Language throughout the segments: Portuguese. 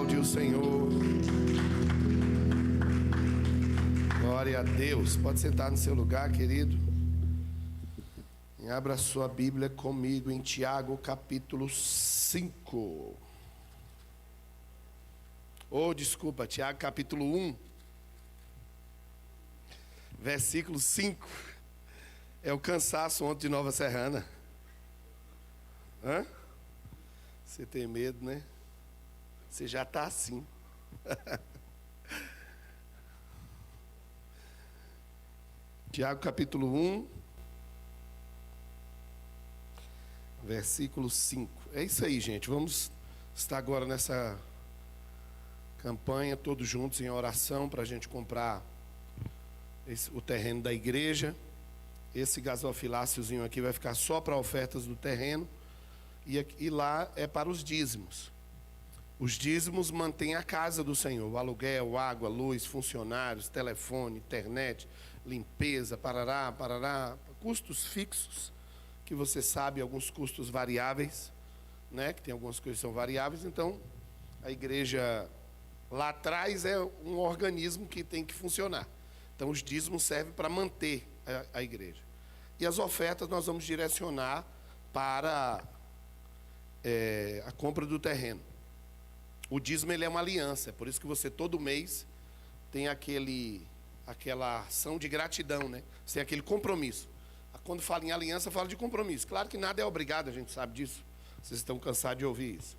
Aplaude o Senhor. Glória a Deus. Pode sentar no seu lugar, querido. E abra sua Bíblia comigo em Tiago capítulo 5. Desculpa, Tiago capítulo 1. Versículo 5. É o cansaço ontem de Nova Serrana. Você tem medo, né? Você já está assim. Tiago capítulo 1, versículo 5. É isso aí, gente. Vamos estar agora nessa campanha, todos juntos em oração, para a gente comprar o terreno da igreja. Esse gasofiláciozinho aqui vai ficar só para ofertas do terreno. E lá é para os dízimos. Os dízimos mantêm a casa do Senhor, o aluguel, água, luz, funcionários, telefone, internet, limpeza, parará, custos fixos, que você sabe, alguns custos variáveis, né? Que tem algumas coisas que são variáveis. Então, a igreja lá atrás é um organismo que tem que funcionar. Então, os dízimos servem para manter a igreja. E as ofertas nós vamos direcionar para a compra do terreno. O dízimo, ele é uma aliança, é por isso que você todo mês tem aquela ação de gratidão, né? Você tem aquele compromisso. Quando fala em aliança, fala de compromisso. Claro que nada é obrigado, a gente sabe disso. Vocês estão cansados de ouvir isso.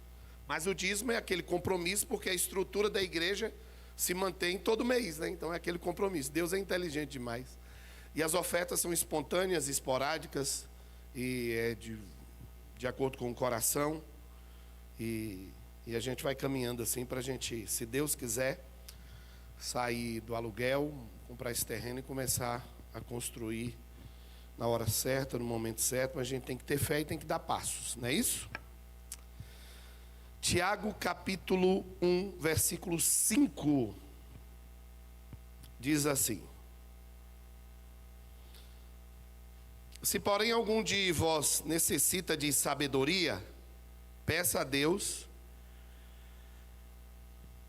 Mas o dízimo é aquele compromisso, porque a estrutura da igreja se mantém todo mês, né? Então é aquele compromisso. Deus é inteligente demais. E as ofertas são espontâneas, esporádicas, e é de acordo com o coração. E a gente vai caminhando assim para a gente, se Deus quiser, sair do aluguel, comprar esse terreno e começar a construir na hora certa, no momento certo. Mas a gente tem que ter fé e tem que dar passos, não é isso? Tiago capítulo 1, versículo 5, diz assim: se porém algum de vós necessita de sabedoria, peça a Deus,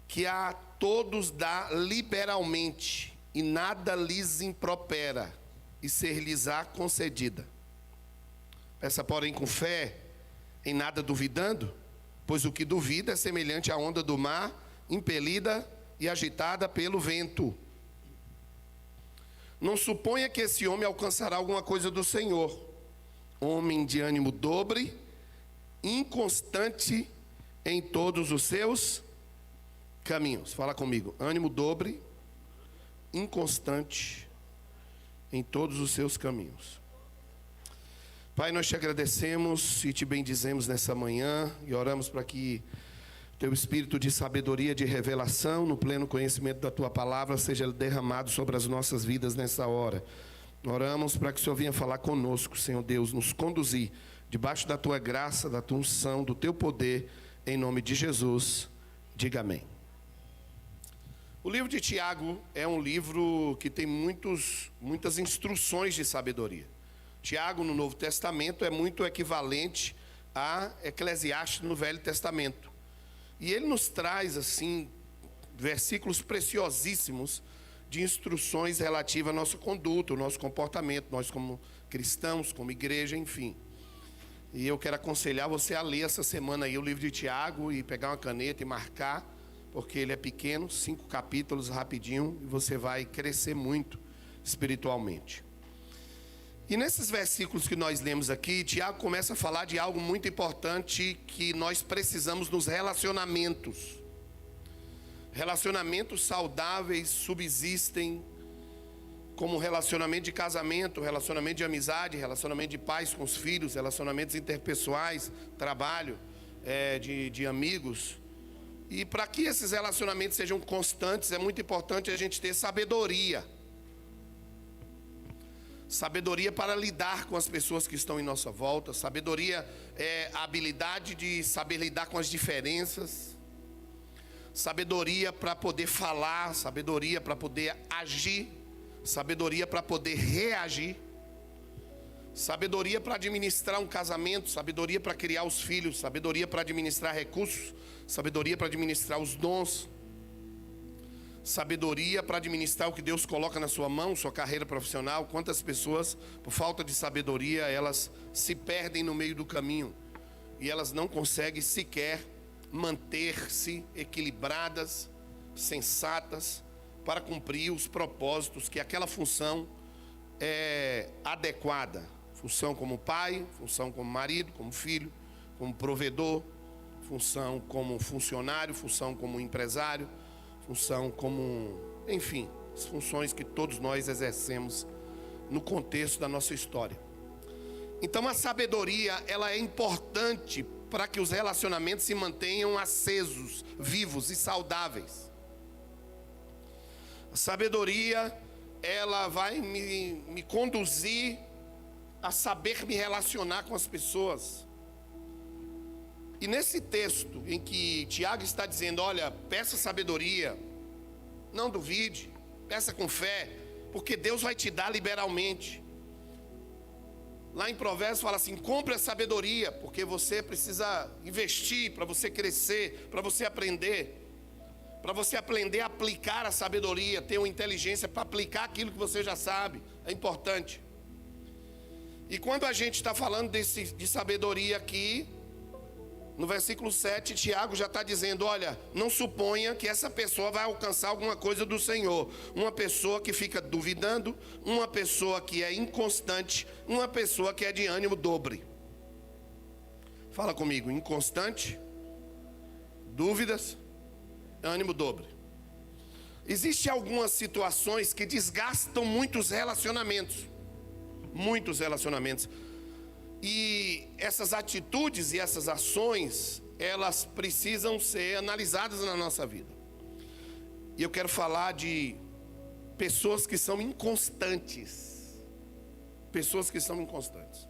que a todos dá liberalmente, e nada lhes impropera, e ser-lhes-á concedida. Peça, porém, com fé, em nada duvidando, pois o que duvida é semelhante à onda do mar, impelida e agitada pelo vento. Não suponha que esse homem alcançará alguma coisa do Senhor. Homem de ânimo dobre, inconstante em todos os seus caminhos. Fala comigo. Ânimo dobre, inconstante em todos os seus caminhos. Pai, nós te agradecemos e te bendizemos nessa manhã e oramos para que teu espírito de sabedoria, de revelação, no pleno conhecimento da tua palavra, seja derramado sobre as nossas vidas nessa hora. Oramos para que o Senhor venha falar conosco, Senhor Deus, nos conduzir debaixo da tua graça, da tua unção, do teu poder, em nome de Jesus. Diga amém. O livro de Tiago é um livro que tem muitas instruções de sabedoria. Tiago, no Novo Testamento, é muito equivalente a Eclesiastes no Velho Testamento. E ele nos traz, assim, versículos preciosíssimos de instruções relativas à nossa conduta, ao nosso comportamento, nós como cristãos, como igreja, enfim. E eu quero aconselhar você a ler essa semana aí o livro de Tiago e pegar uma caneta e marcar, porque ele é pequeno, 5 capítulos, rapidinho, e você vai crescer muito espiritualmente. E nesses versículos que nós lemos aqui, Tiago começa a falar de algo muito importante que nós precisamos nos relacionamentos. Relacionamentos saudáveis subsistem como relacionamento de casamento, relacionamento de amizade, relacionamento de pais com os filhos, relacionamentos interpessoais, trabalho, de amigos. E para que esses relacionamentos sejam constantes, é muito importante a gente ter sabedoria. Sabedoria para lidar com as pessoas que estão em nossa volta. Sabedoria é a habilidade de saber lidar com as diferenças. Sabedoria para poder falar, sabedoria para poder agir, sabedoria para poder reagir. Sabedoria para administrar um casamento, sabedoria para criar os filhos, sabedoria para administrar recursos, sabedoria para administrar os dons, sabedoria para administrar o que Deus coloca na sua mão, sua carreira profissional. Quantas pessoas, por falta de sabedoria, elas se perdem no meio do caminho e elas não conseguem sequer manter-se equilibradas, sensatas, para cumprir os propósitos que aquela função é adequada. Função como pai, função como marido, como filho, como provedor, função como funcionário, função como empresário, função como, enfim, as funções que todos nós exercemos no contexto da nossa história. Então a sabedoria, ela é importante para que os relacionamentos se mantenham acesos, vivos e saudáveis. A sabedoria, ela vai me conduzir a saber me relacionar com as pessoas. E nesse texto em que Tiago está dizendo, olha, peça sabedoria, não duvide, peça com fé, porque Deus vai te dar liberalmente. Lá em Provérbios fala assim, compre a sabedoria, porque você precisa investir para você crescer, para você aprender a aplicar a sabedoria, ter uma inteligência para aplicar aquilo que você já sabe, é importante. E quando a gente está falando de sabedoria aqui, no versículo 7, Tiago já está dizendo, olha, não suponha que essa pessoa vai alcançar alguma coisa do Senhor. Uma pessoa que fica duvidando, uma pessoa que é inconstante, uma pessoa que é de ânimo dobre. Fala comigo, inconstante, dúvidas, ânimo dobre. Existem algumas situações que desgastam muitos relacionamentos. Muitos relacionamentos. E essas atitudes e essas ações, elas precisam ser analisadas na nossa vida. E eu quero falar de pessoas que são inconstantes. Pessoas que são inconstantes.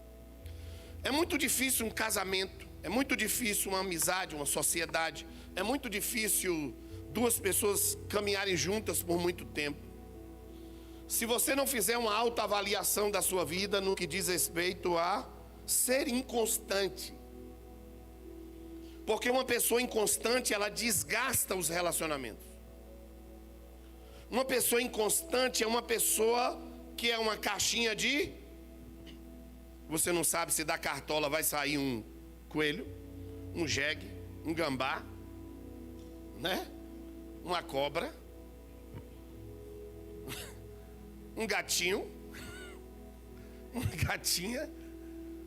É muito difícil um casamento, é muito difícil uma amizade, uma sociedade, é muito difícil duas pessoas caminharem juntas por muito tempo. Se você não fizer uma autoavaliação da sua vida no que diz respeito a ser inconstante. Porque uma pessoa inconstante, ela desgasta os relacionamentos. Uma pessoa inconstante é uma pessoa que é uma caixinha de... Você não sabe se da cartola vai sair um coelho, um jegue, um gambá, né? Uma cobra, um gatinho, uma gatinha.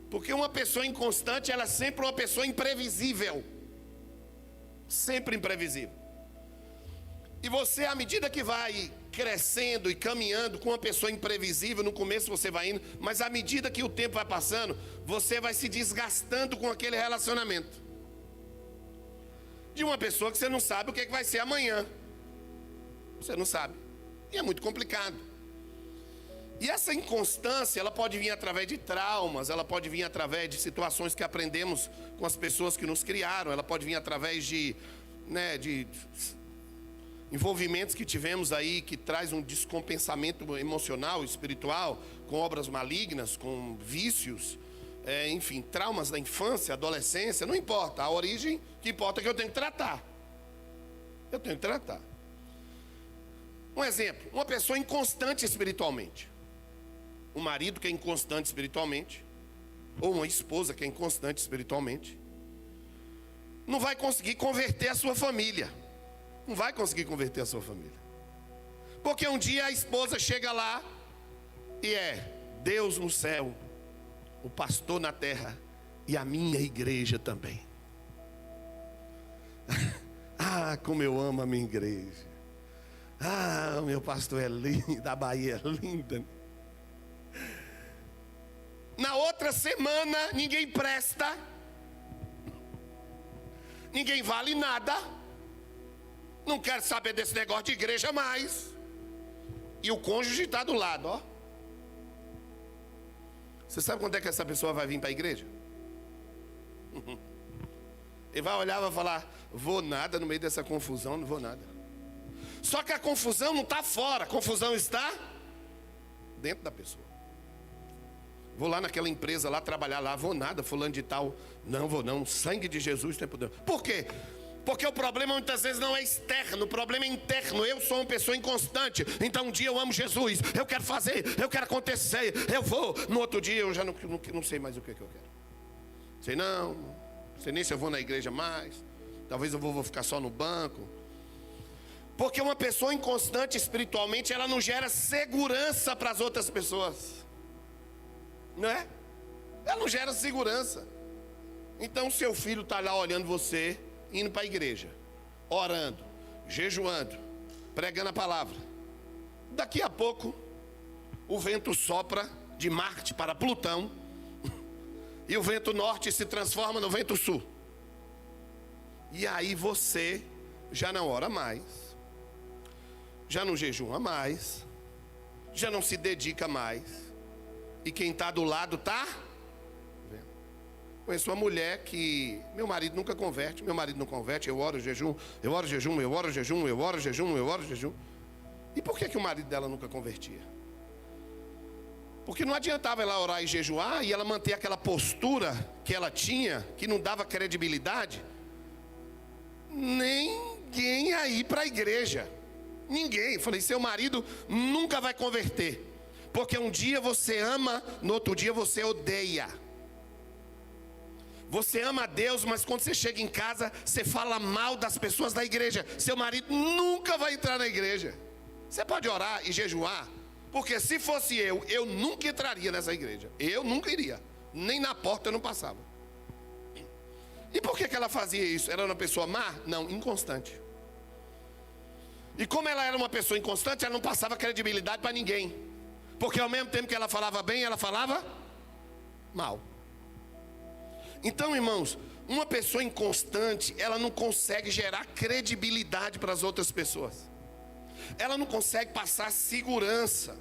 Porque uma pessoa inconstante, ela é sempre uma pessoa imprevisível. Sempre imprevisível. E você, à medida que vai crescendo e caminhando com uma pessoa imprevisível, no começo você vai indo, mas à medida que o tempo vai passando, você vai se desgastando com aquele relacionamento. De uma pessoa que você não sabe o que vai ser amanhã. Você não sabe. E é muito complicado. E essa inconstância, ela pode vir através de traumas, ela pode vir através de situações que aprendemos com as pessoas que nos criaram, ela pode vir através de envolvimentos que tivemos aí, que traz um descompensamento emocional, espiritual, com obras malignas, com vícios, enfim, traumas da infância, adolescência, não importa, a origem, o que importa é que eu tenho que tratar. Eu tenho que tratar. Um exemplo, uma pessoa inconstante espiritualmente. Um marido que é inconstante espiritualmente, ou uma esposa que é inconstante espiritualmente, não vai conseguir converter a sua família. Não vai conseguir converter a sua família. Porque um dia a esposa chega lá e é Deus no céu, o pastor na terra e a minha igreja também. Ah, como eu amo a minha igreja. Ah, o meu pastor é lindo, a Bahia é linda. Na outra semana, ninguém presta, ninguém vale nada, não quero saber desse negócio de igreja mais. E o cônjuge está do lado, ó. Você sabe quando é que essa pessoa vai vir para a igreja? Ele vai olhar e vai falar, vou nada no meio dessa confusão, não vou nada. Só que a confusão não está fora, a confusão está dentro da pessoa. Vou lá naquela empresa lá trabalhar lá, vou nada, fulano de tal. Não vou não, sangue de Jesus tem poder. Por quê? Porque o problema muitas vezes não é externo, o problema é interno. Eu sou uma pessoa inconstante, então um dia eu amo Jesus, eu quero fazer, eu quero acontecer, eu vou. No outro dia eu já não sei mais o que eu quero. Sei nem se eu vou na igreja mais. Talvez eu vou ficar só no banco. Porque uma pessoa inconstante espiritualmente, ela não gera segurança para as outras pessoas. Não é? Ela não gera segurança. Então seu filho está lá olhando você, indo para a igreja, orando, jejuando, pregando a palavra. Daqui a pouco o vento sopra de Marte para Plutão e o vento norte se transforma no vento sul. E aí você já não ora mais, já não jejua mais, já não se dedica mais. E quem está do lado está vendo. Conheço uma mulher que meu marido nunca converte, meu marido não converte, eu oro jejum, eu oro jejum, eu oro jejum, eu oro jejum, eu oro jejum. E por que o marido dela nunca convertia? Porque não adiantava ela orar e jejuar e ela manter aquela postura que ela tinha, que não dava credibilidade. Ninguém aí para a igreja. Ninguém. Falei, seu marido nunca vai converter. Porque um dia você ama, no outro dia você odeia. Você ama a Deus, mas quando você chega em casa, você fala mal das pessoas da igreja. Seu marido nunca vai entrar na igreja. Você pode orar e jejuar, porque se fosse eu nunca entraria nessa igreja. Eu nunca iria. Nem na porta eu não passava. E por que ela fazia isso? Ela era uma pessoa má? Não, inconstante. E como ela era uma pessoa inconstante, ela não passava credibilidade para ninguém. Porque ao mesmo tempo que ela falava bem, ela falava mal. Então, irmãos, uma pessoa inconstante, ela não consegue gerar credibilidade para as outras pessoas. Ela não consegue passar segurança.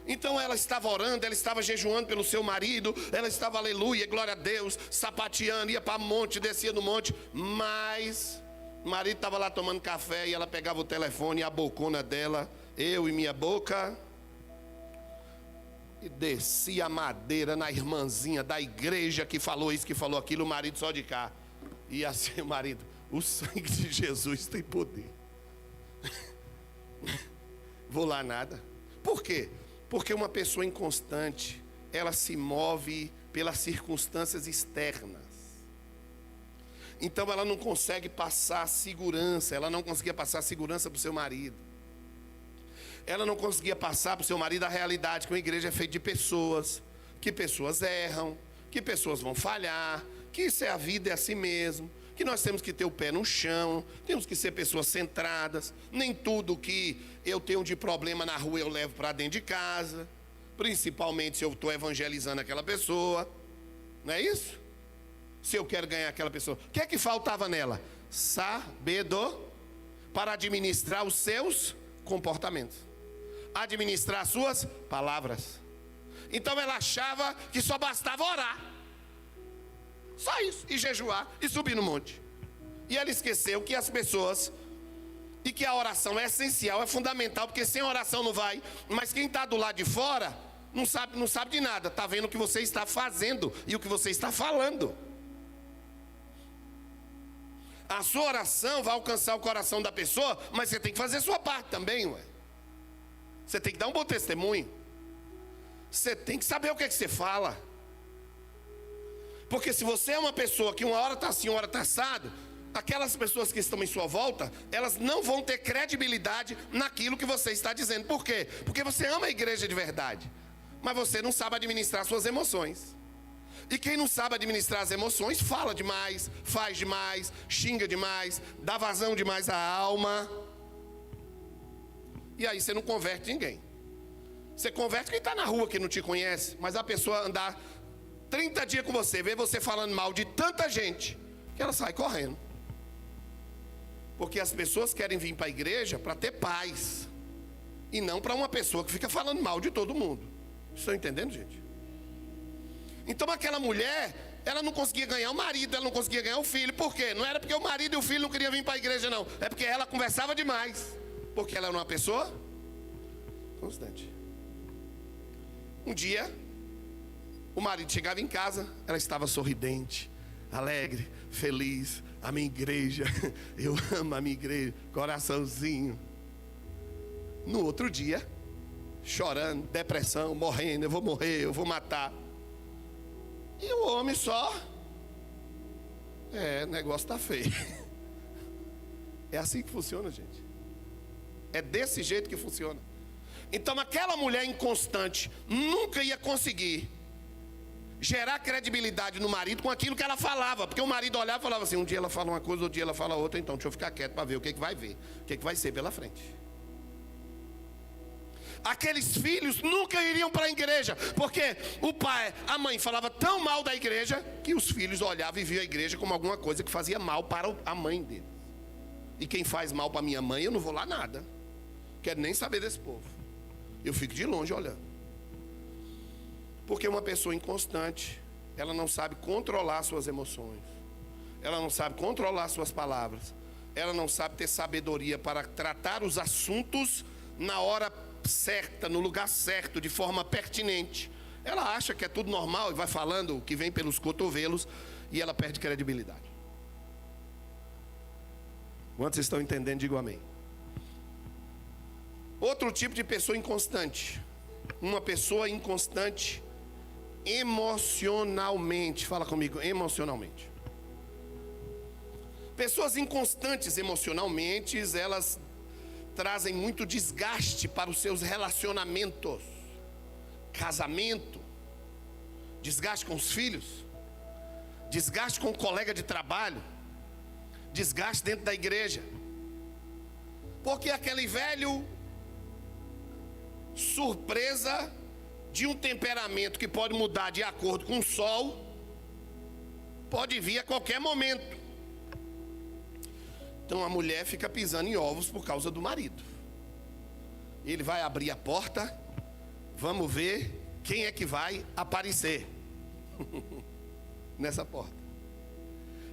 Então ela estava orando, ela estava jejuando pelo seu marido, ela estava, aleluia, glória a Deus, sapateando, ia para o monte, descia no monte, mas o marido estava lá tomando café e ela pegava o telefone e a bocona dela, eu e minha boca, e descia a madeira na irmãzinha da igreja que falou isso, que falou aquilo, o marido só de cá. E assim o marido, o sangue de Jesus tem poder. Vou lá nada. Por quê? Porque uma pessoa inconstante, ela se move pelas circunstâncias externas. Então ela não consegue passar segurança, ela não conseguia passar segurança para o seu marido. Ela não conseguia passar para o seu marido a realidade que uma igreja é feita de pessoas, que pessoas erram, que pessoas vão falhar, que isso é a vida, é assim mesmo, que nós temos que ter o pé no chão, temos que ser pessoas centradas, nem tudo que eu tenho de problema na rua eu levo para dentro de casa, principalmente se eu estou evangelizando aquela pessoa, não é isso? Se eu quero ganhar aquela pessoa, o que é que faltava nela? Sabedoria para administrar os seus comportamentos, administrar as suas palavras. Então ela achava que só bastava orar, só isso, e jejuar e subir no monte. E ela esqueceu que as pessoas, e que a oração é essencial, é fundamental, porque sem oração não vai. Mas quem está do lado de fora não sabe de nada, está vendo o que você está fazendo e o que você está falando. A sua oração vai alcançar o coração da pessoa, mas você tem que fazer a sua parte também, ué. Você tem que dar um bom testemunho. Você tem que saber o que é que você fala. Porque se você é uma pessoa que uma hora está assim, uma hora está assado, aquelas pessoas que estão em sua volta, elas não vão ter credibilidade naquilo que você está dizendo. Por quê? Porque você ama a igreja de verdade, mas você não sabe administrar suas emoções. E quem não sabe administrar as emoções, fala demais, faz demais, xinga demais, dá vazão demais à alma. E aí você não converte ninguém. Você converte quem está na rua que não te conhece, mas a pessoa andar 30 dias com você, vê você falando mal de tanta gente, que ela sai correndo. Porque as pessoas querem vir para a igreja para ter paz, e não para uma pessoa que fica falando mal de todo mundo. Estão entendendo, gente? Então aquela mulher, ela não conseguia ganhar o marido, ela não conseguia ganhar o filho. Por quê? Não era porque o marido e o filho não queriam vir para a igreja, não. É porque ela conversava demais. Porque ela era uma pessoa constante. Um dia, O marido chegava em casa, ela estava sorridente, alegre, feliz. A minha igreja, eu amo a minha igreja, coraçãozinho. No outro dia, chorando, depressão, morrendo, eu vou morrer, eu vou matar. E o homem só, o negócio está feio. É assim que funciona, gente. É desse jeito que funciona. Então aquela mulher inconstante nunca ia conseguir gerar credibilidade no marido com aquilo que ela falava. Porque o marido olhava e falava assim, um dia ela fala uma coisa, outro dia ela fala outra. Então deixa eu ficar quieto para ver o que vai ver, o que vai ser pela frente. Aqueles filhos nunca iriam para a igreja, porque o pai, a mãe falava tão mal da igreja, que os filhos olhavam e viam a igreja como alguma coisa que fazia mal para a mãe dele. E quem faz mal para minha mãe, eu não vou lá nada. Quero nem saber desse povo. Eu fico de longe olhando. Porque uma pessoa inconstante, ela não sabe controlar suas emoções. Ela não sabe controlar suas palavras. Ela não sabe ter sabedoria para tratar os assuntos na hora certa, no lugar certo, de forma pertinente. Ela acha que é tudo normal e vai falando o que vem pelos cotovelos e ela perde credibilidade. Quantos estão entendendo, digo amém. Outro tipo de pessoa inconstante. Uma pessoa inconstante emocionalmente. Fala comigo, emocionalmente. Pessoas inconstantes emocionalmente, elas trazem muito desgaste para os seus relacionamentos. Casamento, desgaste com os filhos, desgaste com o colega de trabalho, desgaste dentro da igreja. Porque aquele velho surpresa de um temperamento que pode mudar de acordo com o sol, pode vir a qualquer momento. Então a mulher fica pisando em ovos por causa do marido. Ele vai abrir a porta, vamos ver quem é que vai aparecer nessa porta.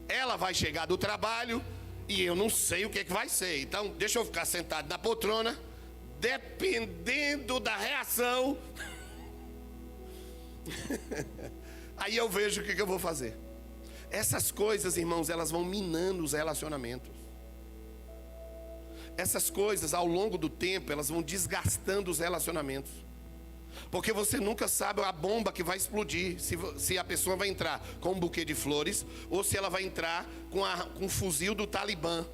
Ela vai chegar do trabalho e eu não sei o que é que vai ser. Então deixa eu ficar sentado na poltrona, dependendo da reação. Aí eu vejo o que eu vou fazer. Essas coisas, irmãos, elas vão minando os relacionamentos. Essas coisas, ao longo do tempo, elas vão desgastando os relacionamentos. Porque você nunca sabe a bomba que vai explodir. Se a pessoa vai entrar com um buquê de flores, ou se ela vai entrar com um fuzil do Talibã.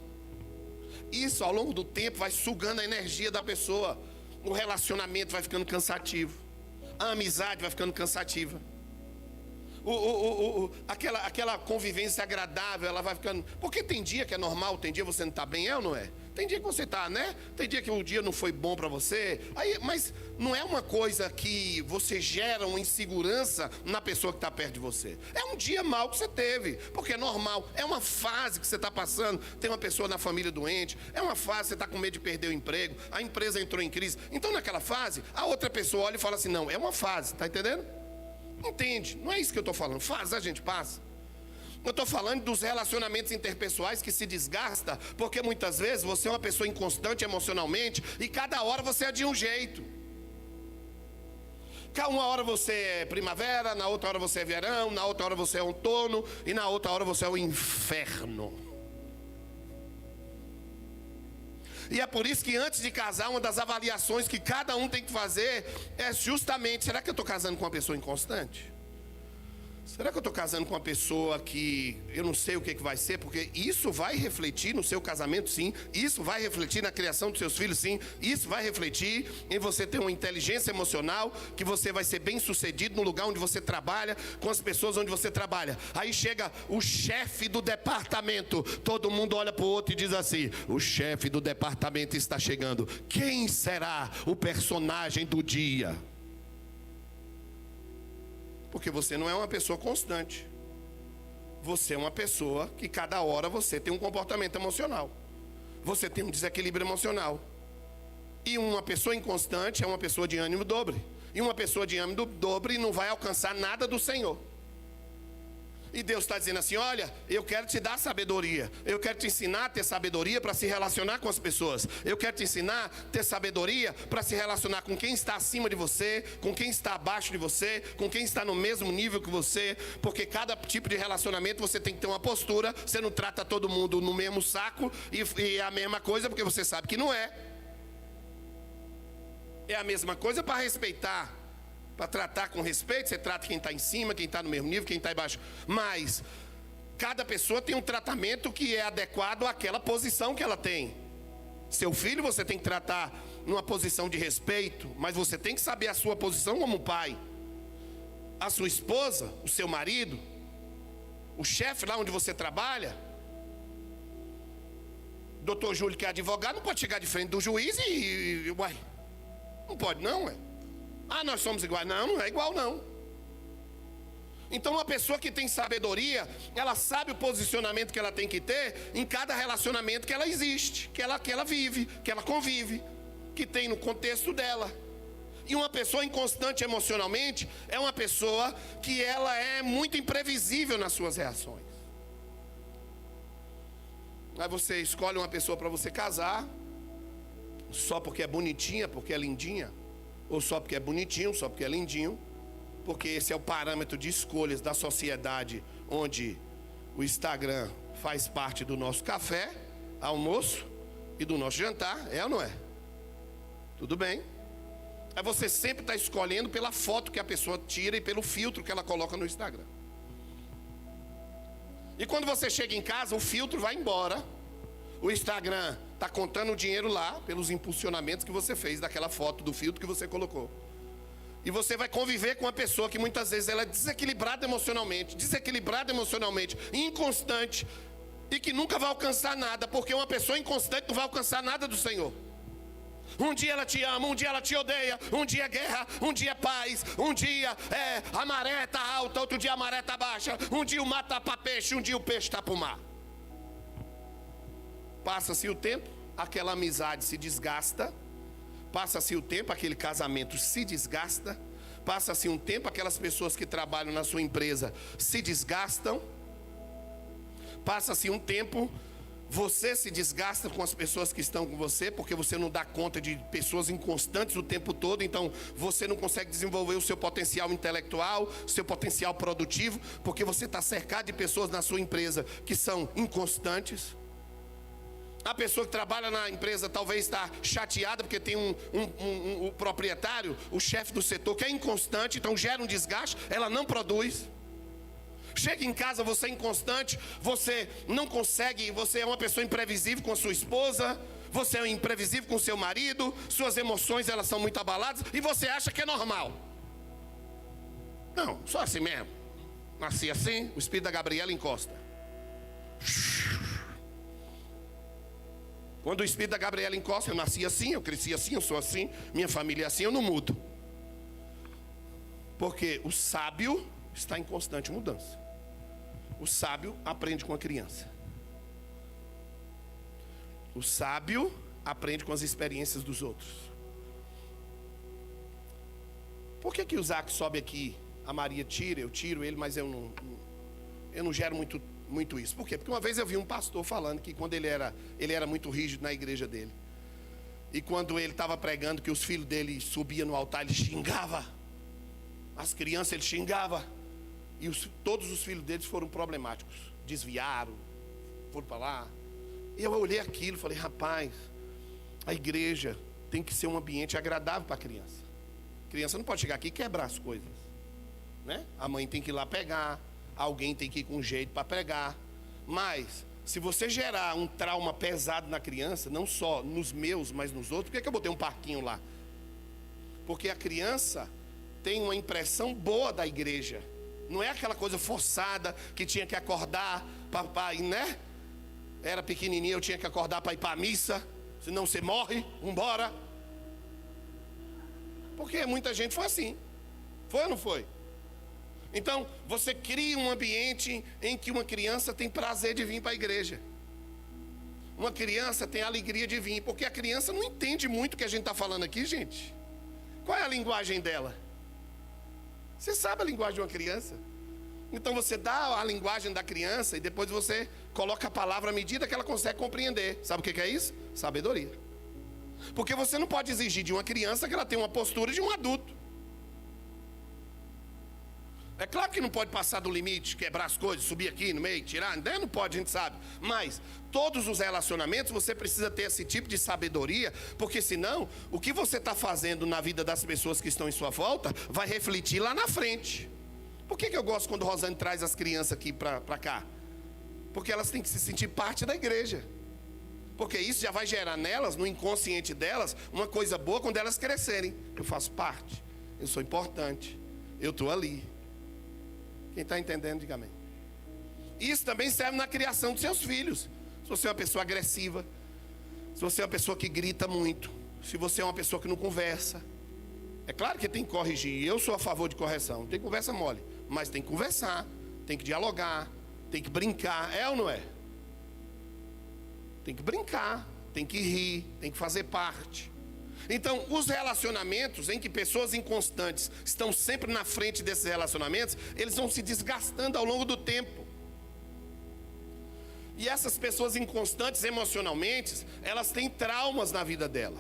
Isso, ao longo do tempo, vai sugando a energia da pessoa. O relacionamento vai ficando cansativo. A amizade vai ficando cansativa. Aquela convivência agradável, ela vai ficando... Porque tem dia que é normal, tem dia que você não está bem, é ou não é? Tem dia que você está, né? Tem dia que o dia não foi bom para você. Mas não é uma coisa que você gera uma insegurança na pessoa que está perto de você. É um dia mau que você teve, porque é normal. É uma fase que você está passando. Tem uma pessoa na família doente. É uma fase que você está com medo de perder o emprego. A empresa entrou em crise. Então naquela fase, a outra pessoa olha e fala assim, não, é uma fase, está entendendo? Entende? Não é isso que eu estou falando. Fase a gente passa. Eu estou falando dos relacionamentos interpessoais que se desgasta, porque muitas vezes você é uma pessoa inconstante emocionalmente e cada hora você é de um jeito. Uma hora você é primavera, na outra hora você é verão, na outra hora você é outono e na outra hora você é o inferno. E é por isso que antes de casar, uma das avaliações que cada um tem que fazer é justamente, será que eu estou casando com uma pessoa inconstante? Será que eu estou casando com uma pessoa que eu não sei o que vai ser? Porque isso vai refletir no seu casamento, sim. Isso vai refletir na criação dos seus filhos, sim. Isso vai refletir em você ter uma inteligência emocional, que você vai ser bem sucedido no lugar onde você trabalha, com as pessoas onde você trabalha. Aí chega o chefe do departamento, todo mundo olha para o outro e diz assim, o chefe do departamento está chegando. Quem será o personagem do dia? Porque você não é uma pessoa constante. Você é uma pessoa que cada hora você tem um comportamento emocional. Você tem um desequilíbrio emocional. E uma pessoa inconstante é uma pessoa de ânimo dobre. E uma pessoa de ânimo dobre não vai alcançar nada do Senhor. E Deus está dizendo assim: olha, eu quero te dar sabedoria. Eu quero te ensinar a ter sabedoria para se relacionar com as pessoas. Eu quero te ensinar a ter sabedoria para se relacionar com quem está acima de você, com quem está abaixo de você, com quem está no mesmo nível que você. Porque cada tipo de relacionamento você tem que ter uma postura. Você não trata todo mundo no mesmo saco e é a mesma coisa, porque você sabe que não é. É a mesma coisa para respeitar. Para tratar com respeito, você trata quem está em cima, quem está no mesmo nível, quem está embaixo. Mas cada pessoa tem um tratamento que é adequado àquela posição que ela tem. Seu filho você tem que tratar numa posição de respeito, mas você tem que saber a sua posição como pai. A sua esposa, o seu marido, o chefe lá onde você trabalha. Doutor Júlio, que é advogado, não pode chegar de frente do juiz uai, não pode não, ué. Ah, nós somos iguais. Não, não é igual não. Então uma pessoa que tem sabedoria, ela sabe o posicionamento que ela tem que ter em cada relacionamento que ela existe, que ela vive, que ela convive, que tem no contexto dela. E uma pessoa inconstante emocionalmente é uma pessoa que ela é muito imprevisível nas suas reações. Aí você escolhe uma pessoa para você casar, só porque é bonitinha, porque é lindinha. Ou só porque é bonitinho, só porque é lindinho. Porque esse é o parâmetro de escolhas da sociedade, onde o Instagram faz parte do nosso café, almoço e do nosso jantar, é ou não é? Tudo bem. Aí você sempre está escolhendo pela foto que a pessoa tira e pelo filtro que ela coloca no Instagram. E quando você chega em casa, o filtro vai embora. O Instagram está contando o dinheiro lá, pelos impulsionamentos que você fez daquela foto, do filtro que você colocou. E você vai conviver com uma pessoa que muitas vezes ela é desequilibrada emocionalmente, inconstante, e que nunca vai alcançar nada, porque uma pessoa inconstante não vai alcançar nada do Senhor. Um dia ela te ama, um dia ela te odeia, um dia é guerra, um dia é paz, um dia a maré está alta, outro dia a maré está baixa, um dia o mar está para peixe, um dia o peixe está para o mar. Passa-se o tempo, aquela amizade se desgasta. Passa-se o tempo, aquele casamento se desgasta. Passa-se um tempo, aquelas pessoas que trabalham na sua empresa se desgastam. Passa-se um tempo, você se desgasta com as pessoas que estão com você, porque você não dá conta de pessoas inconstantes o tempo todo. Então você não consegue desenvolver o seu potencial intelectual, seu potencial produtivo, porque você está cercado de pessoas na sua empresa que são inconstantes. A pessoa que trabalha na empresa talvez está chateada porque tem um proprietário, o chefe do setor, que é inconstante, então gera um desgaste, ela não produz. Chega em casa, você é inconstante, você não consegue, você é uma pessoa imprevisível com a sua esposa, você é imprevisível com o seu marido, suas emoções elas são muito abaladas e você acha que é normal. Não, só assim mesmo. Nasci assim, o espírito da Gabriela encosta. Quando o espírito da Gabriela encosta, eu nasci assim, eu cresci assim, eu sou assim, minha família é assim, eu não mudo. Porque o sábio está em constante mudança. O sábio aprende com a criança. O sábio aprende com as experiências dos outros. Por que o Isaac sobe aqui, a Maria tira, eu tiro ele, mas eu não gero muito isso. Por quê? Porque uma vez eu vi um pastor falando que quando ele era muito rígido na igreja dele. E quando ele estava pregando que os filhos dele subiam no altar, ele xingava. As crianças ele xingava. E todos os filhos deles foram problemáticos. Desviaram, foram para lá. E eu olhei aquilo e falei, rapaz, a igreja tem que ser um ambiente agradável para a criança. A criança não pode chegar aqui e quebrar as coisas, né? A mãe tem que ir lá pegar. Alguém tem que ir com jeito para pregar. Mas, se você gerar um trauma pesado na criança, não só nos meus, mas nos outros, por que eu botei um parquinho lá? Porque a criança tem uma impressão boa da igreja. Não é aquela coisa forçada que tinha que acordar para ir, né? Era pequenininho, eu tinha que acordar para ir para a missa. Senão você morre, vambora. Porque muita gente foi assim. Foi ou não foi? Então, você cria um ambiente em que uma criança tem prazer de vir para a igreja. Uma criança tem alegria de vir, porque a criança não entende muito o que a gente está falando aqui, gente. Qual é a linguagem dela? Você sabe a linguagem de uma criança? Então você dá a linguagem da criança e depois você coloca a palavra à medida que ela consegue compreender. Sabe o que é isso? Sabedoria. Porque você não pode exigir de uma criança que ela tenha uma postura de um adulto. É claro que não pode passar do limite, quebrar as coisas, subir aqui no meio, tirar, não pode, a gente sabe. Mas todos os relacionamentos você precisa ter esse tipo de sabedoria, porque senão o que você está fazendo na vida das pessoas que estão em sua volta vai refletir lá na frente. Por que eu gosto quando Rosane traz as crianças aqui para cá? Porque elas têm que se sentir parte da igreja. Porque isso já vai gerar nelas, no inconsciente delas, uma coisa boa quando elas crescerem. Eu faço parte, eu sou importante, eu estou ali. Quem está entendendo, diga amém. Isso também serve na criação dos seus filhos. Se você é uma pessoa agressiva, se você é uma pessoa que grita muito, se você é uma pessoa que não conversa, é claro que tem que corrigir. Eu sou a favor de correção. Não tem conversa mole, mas tem que conversar, tem que dialogar, tem que brincar. É ou não é? Tem que brincar, tem que rir, tem que fazer parte. Então, os relacionamentos em que pessoas inconstantes estão sempre na frente desses relacionamentos, eles vão se desgastando ao longo do tempo. E essas pessoas inconstantes emocionalmente, elas têm traumas na vida dela.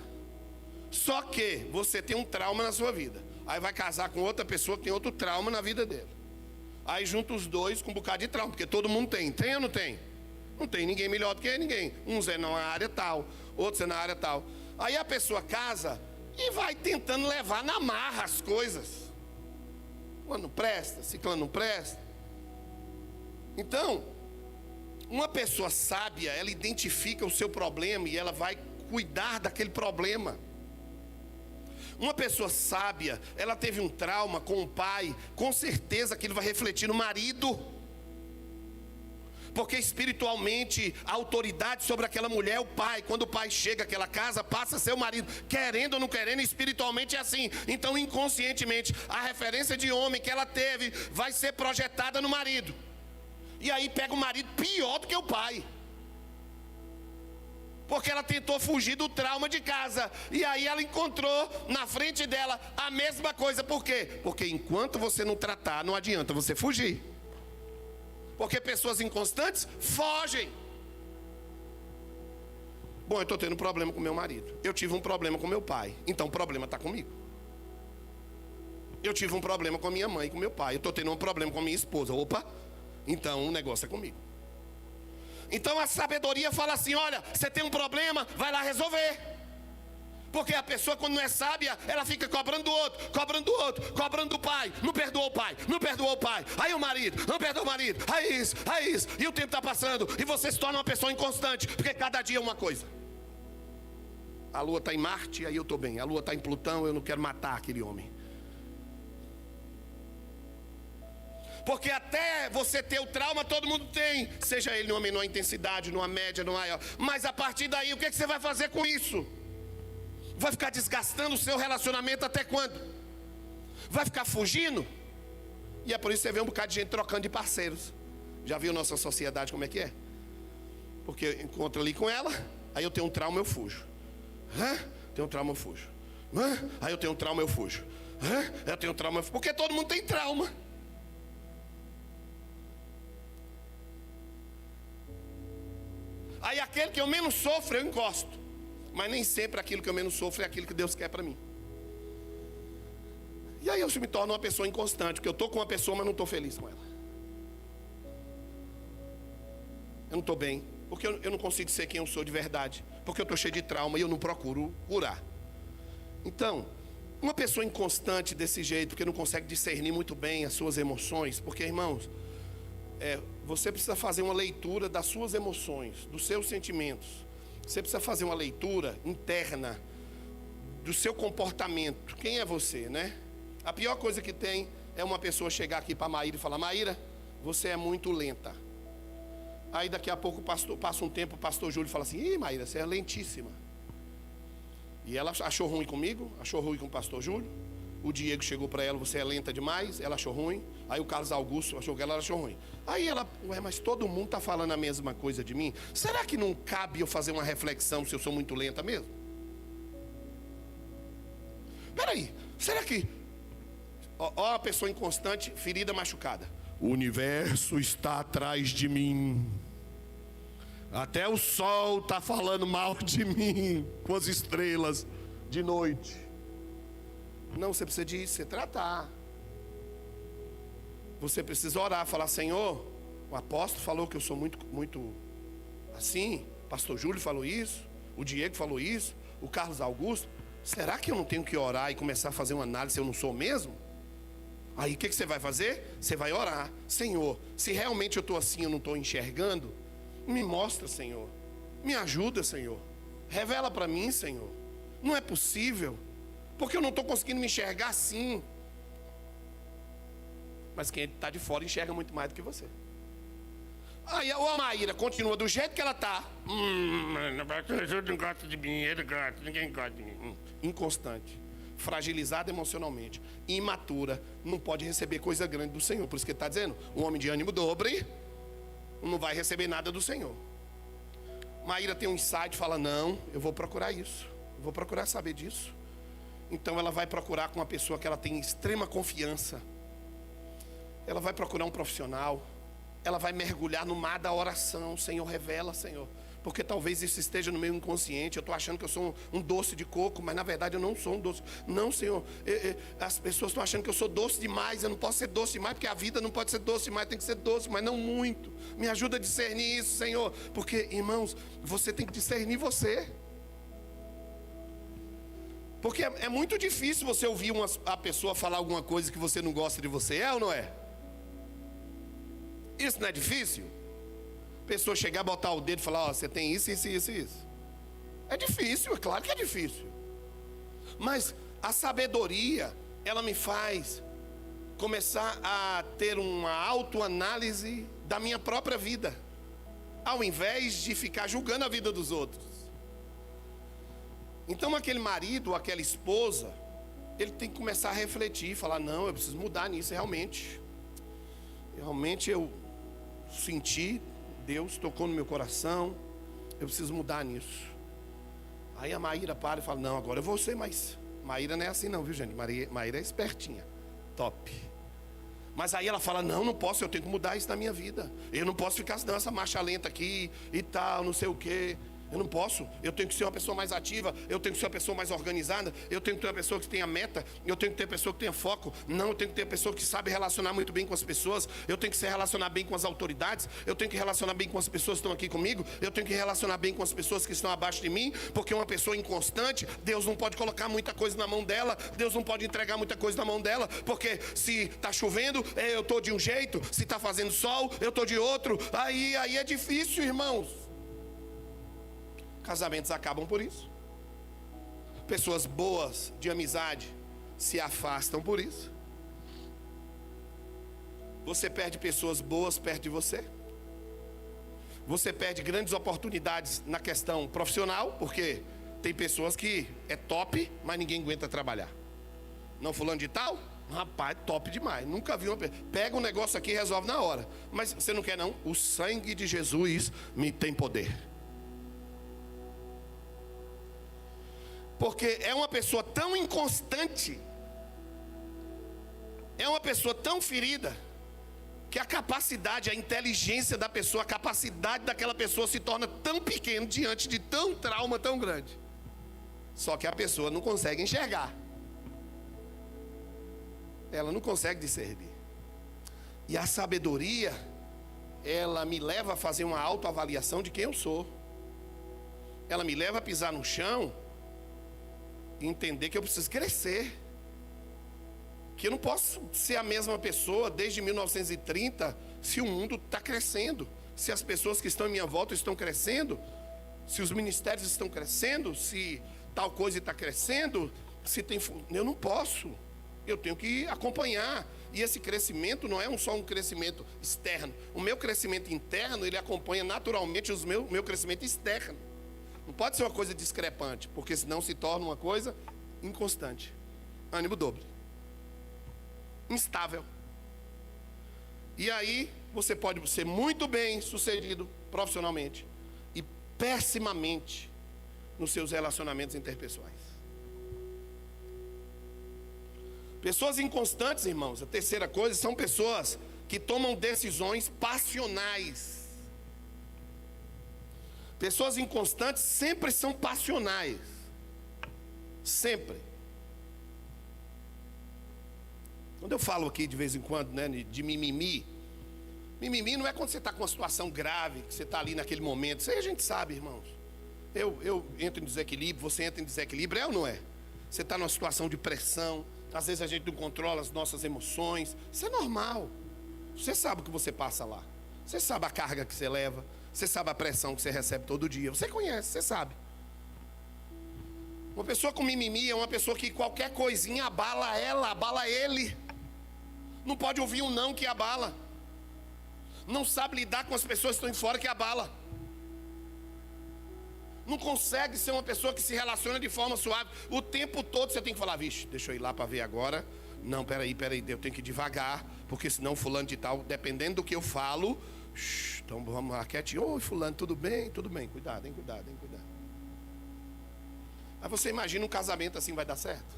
Só que você tem um trauma na sua vida. Aí vai casar com outra pessoa que tem outro trauma na vida dela. Aí junta os dois com um bocado de trauma, porque todo mundo tem. Tem ou não tem? Não tem ninguém melhor do que ninguém. Uns é na área tal, outros é na área tal. Aí a pessoa casa e vai tentando levar na marra as coisas. Fulano não presta, ciclano não presta. Então, uma pessoa sábia, ela identifica o seu problema e ela vai cuidar daquele problema. Uma pessoa sábia, ela teve um trauma com o pai, com certeza aquilo vai refletir no marido. Porque espiritualmente a autoridade sobre aquela mulher é o pai. Quando o pai chega àquela casa, passa a ser o marido. Querendo ou não querendo, espiritualmente é assim. Então inconscientemente a referência de homem que ela teve vai ser projetada no marido. E aí pega o marido pior do que o pai, porque ela tentou fugir do trauma de casa. E aí ela encontrou na frente dela a mesma coisa. Por quê? Porque enquanto você não tratar, não adianta você fugir. Porque pessoas inconstantes fogem. Bom, eu estou tendo um problema com meu marido. Eu tive um problema com meu pai. Então o problema está comigo. Eu tive um problema com a minha mãe e com meu pai. Eu estou tendo um problema com a minha esposa. Opa, então o negócio é comigo. Então a sabedoria fala assim: olha, você tem um problema, vai lá resolver. Porque a pessoa, quando não é sábia, ela fica cobrando do outro, cobrando do outro, cobrando do pai. Não perdoou o pai, não perdoou o pai. Aí o marido, não perdoou o marido. Aí isso. E o tempo está passando e você se torna uma pessoa inconstante, porque cada dia é uma coisa. A lua está em Marte, aí eu estou bem. A lua está em Plutão, eu não quero matar aquele homem. Porque até você ter o trauma, todo mundo tem. Seja ele numa menor intensidade, numa média, numa maior. Mas a partir daí, o que você vai fazer com isso? Vai ficar desgastando o seu relacionamento até quando? Vai ficar fugindo? E é por isso que você vê um bocado de gente trocando de parceiros. Já viu nossa sociedade como é que é? Porque eu encontro ali com ela, aí eu tenho um trauma, eu fujo. Tenho um trauma, eu fujo. Aí eu tenho um trauma, eu fujo. Eu tenho um trauma, eu fujo. Porque todo mundo tem trauma. Aí aquele que eu menos sofro, eu encosto. Mas nem sempre aquilo que eu menos sofro é aquilo que Deus quer para mim. E aí eu me torno uma pessoa inconstante, porque eu estou com uma pessoa, mas não estou feliz com ela. Eu não estou bem, porque eu não consigo ser quem eu sou de verdade, porque eu estou cheio de trauma e eu não procuro curar. Então, uma pessoa inconstante desse jeito, porque não consegue discernir muito bem as suas emoções, porque, irmãos, você precisa fazer uma leitura das suas emoções, dos seus sentimentos. Você precisa fazer uma leitura interna do seu comportamento. Quem é você, né? A pior coisa que tem é uma pessoa chegar aqui para a Maíra e falar: Maíra, você é muito lenta. Aí daqui a pouco passa um tempo, o pastor Júlio fala assim: ih, Maíra, você é lentíssima. E ela achou ruim comigo, achou ruim com o pastor Júlio. O Diego chegou para ela: você é lenta demais. Ela achou ruim. Aí o Carlos Augusto achou que ela achou ruim. Aí ela: ué, mas todo mundo está falando a mesma coisa de mim. Será que não cabe eu fazer uma reflexão se eu sou muito lenta mesmo? Peraí, será que... Ó a pessoa inconstante, ferida machucada. O universo está atrás de mim. Até o sol está falando mal de mim com as estrelas de noite. Não, você precisa de se tratar. Você precisa orar, falar: Senhor, o apóstolo falou que eu sou muito assim, pastor Júlio falou isso, o Diego falou isso, o Carlos Augusto. Será que eu não tenho que orar e começar a fazer uma análise se eu não sou mesmo? Aí o que você vai fazer? Você vai orar: Senhor, se realmente eu estou assim, eu não estou enxergando, me mostra, Senhor. Me ajuda, Senhor. Revela para mim, Senhor. Não é possível, porque eu não estou conseguindo me enxergar assim. Mas quem está de fora enxerga muito mais do que você. Aí a Maíra continua do jeito que ela está. Eu não gosto de mim, ele gosta, ninguém gosta de mim. Inconstante, fragilizada emocionalmente, imatura, não pode receber coisa grande do Senhor. Por isso que ele está dizendo: um homem de ânimo dobre não vai receber nada do Senhor. Maíra tem um insight, fala: não, eu vou procurar isso, eu vou procurar saber disso. Então ela vai procurar com uma pessoa que ela tem extrema confiança. Ela vai procurar um profissional. Ela vai mergulhar no mar da oração. Senhor, revela, Senhor. Porque talvez isso esteja no meu inconsciente. Eu estou achando que eu sou um doce de coco, mas na verdade eu não sou um doce. Não, Senhor. As pessoas estão achando que eu sou doce demais. Eu não posso ser doce demais, porque a vida não pode ser doce demais. Tem que ser doce, mas não muito. Me ajuda a discernir isso, Senhor. Porque, irmãos, você tem que discernir você. Porque é muito difícil você ouvir a pessoa falar alguma coisa que você não gosta de você. É ou não é? Isso não é difícil? A pessoa chegar, botar o dedo e falar: ó, você tem isso, isso, isso, isso. É difícil, é claro que é difícil. Mas a sabedoria, ela me faz começar a ter uma autoanálise da minha própria vida, ao invés de ficar julgando a vida dos outros. Então aquele marido, aquela esposa, ele tem que começar a refletir, falar: não, eu preciso mudar nisso realmente. Realmente eu senti, Deus tocou no meu coração, eu preciso mudar nisso. Aí a Maíra para e fala: não, agora eu vou ser mais. Maíra não é assim não, viu, gente? Maíra é espertinha, top. Mas aí ela fala: não posso, eu tenho que mudar isso na minha vida. Eu não posso ficar nessa marcha lenta aqui e tal, não sei o quê. Eu não posso, eu tenho que ser uma pessoa mais ativa, eu tenho que ser uma pessoa mais organizada, eu tenho que ter uma pessoa que tenha meta, eu tenho que ter uma pessoa que tenha foco. Não, eu tenho que ter uma pessoa que sabe relacionar muito bem com as pessoas, eu tenho que se relacionar bem com as autoridades, eu tenho que relacionar bem com as pessoas que estão aqui comigo, eu tenho que relacionar bem com as pessoas que estão abaixo de mim, porque uma pessoa inconstante, Deus não pode colocar muita coisa na mão dela, Deus não pode entregar muita coisa na mão dela, porque se está chovendo, eu estou de um jeito, se está fazendo sol, eu estou de outro, aí é difícil, irmãos. Casamentos acabam por isso. Pessoas boas de amizade se afastam por isso. Você perde pessoas boas perto de você. Você perde grandes oportunidades na questão profissional, porque tem pessoas que é top, mas ninguém aguenta trabalhar. Não, fulano de tal? Rapaz, top demais. Nunca vi uma pessoa. Pega um negócio aqui e resolve na hora. Mas você não quer não? O sangue de Jesus me tem poder. Porque é uma pessoa tão inconstante, é uma pessoa tão ferida, que a capacidade, a inteligência da pessoa, a capacidade daquela pessoa se torna tão pequena diante de tão trauma tão grande. Só que a pessoa não consegue enxergar. Ela não consegue discernir. E a sabedoria, ela me leva a fazer uma autoavaliação de quem eu sou. Ela me leva a pisar no chão e entender que eu preciso crescer. Que eu não posso ser a mesma pessoa desde 1930 se o mundo está crescendo, se as pessoas que estão em minha volta estão crescendo, se os ministérios estão crescendo, se tal coisa está crescendo, se tem... Eu não posso. Eu tenho que acompanhar. E esse crescimento não é só um crescimento externo. O meu crescimento interno, ele acompanha naturalmente o meu crescimento externo. Não pode ser uma coisa discrepante, porque senão se torna uma coisa inconstante. Ânimo dobre. Instável. E aí você pode ser muito bem sucedido profissionalmente e pessimamente nos seus relacionamentos interpessoais. Pessoas inconstantes, irmãos, a terceira coisa, são pessoas que tomam decisões passionais. Pessoas inconstantes sempre são passionais. Sempre. Quando eu falo aqui de vez em quando, né, de mimimi, mimimi não é quando você está com uma situação grave, que você está ali naquele momento. Isso aí a gente sabe, irmãos. Eu entro em desequilíbrio, você entra em desequilíbrio, é ou não é? Você está numa situação de pressão, às vezes a gente não controla as nossas emoções. Isso é normal. Você sabe o que você passa lá. Você sabe a carga que você leva. Você sabe a pressão que você recebe todo dia. Você conhece, você sabe. Uma pessoa com mimimi é uma pessoa que qualquer coisinha abala ela, abala ele. Não pode ouvir um não que abala. Não sabe lidar com as pessoas que estão em fora que abala. Não consegue ser uma pessoa que se relaciona de forma suave. O tempo todo você tem que falar, vixe, deixa eu ir lá para ver agora. Não, peraí, eu tenho que ir devagar, porque senão fulano de tal, dependendo do que eu falo, então vamos lá quietinho. Oi, fulano, tudo bem? Tudo bem, cuidado, hein, cuidado. Aí você imagina um casamento assim vai dar certo?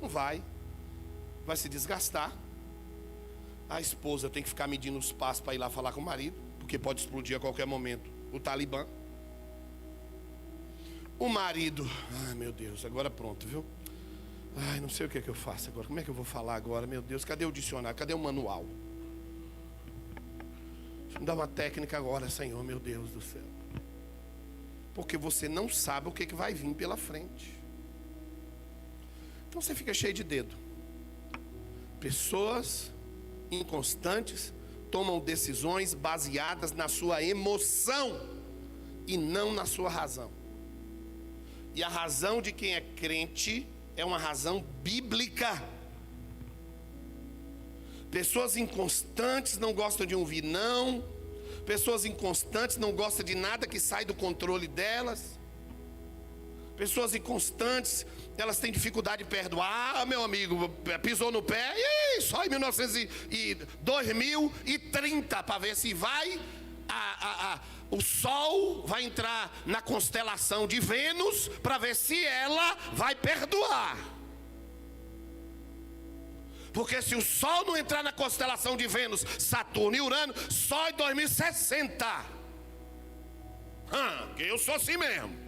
Não vai. Vai se desgastar. A esposa tem que ficar medindo os passos para ir lá falar com o marido, porque pode explodir a qualquer momento o Talibã. O marido, ai meu Deus, agora pronto, viu? Ai, não sei o que é que eu faço agora. Como é que eu vou falar agora? Meu Deus, cadê o dicionário? Cadê o manual? Me dá uma técnica agora, Senhor, meu Deus do céu. Porque você não sabe o que vai vir pela frente. Então você fica cheio de dedo. Pessoas inconstantes tomam decisões baseadas na sua emoção e não na sua razão. E a razão de quem é crente é uma razão bíblica. Pessoas inconstantes não gostam de ouvir não. Pessoas inconstantes não gostam de nada que sai do controle delas. Pessoas inconstantes, elas têm dificuldade de perdoar. Ah, meu amigo, pisou no pé, só em 2030 para ver se vai. O Sol vai entrar na constelação de Vênus para ver se ela vai perdoar. Porque se o Sol não entrar na constelação de Vênus, Saturno e Urano, só em 2060. Que eu sou assim mesmo.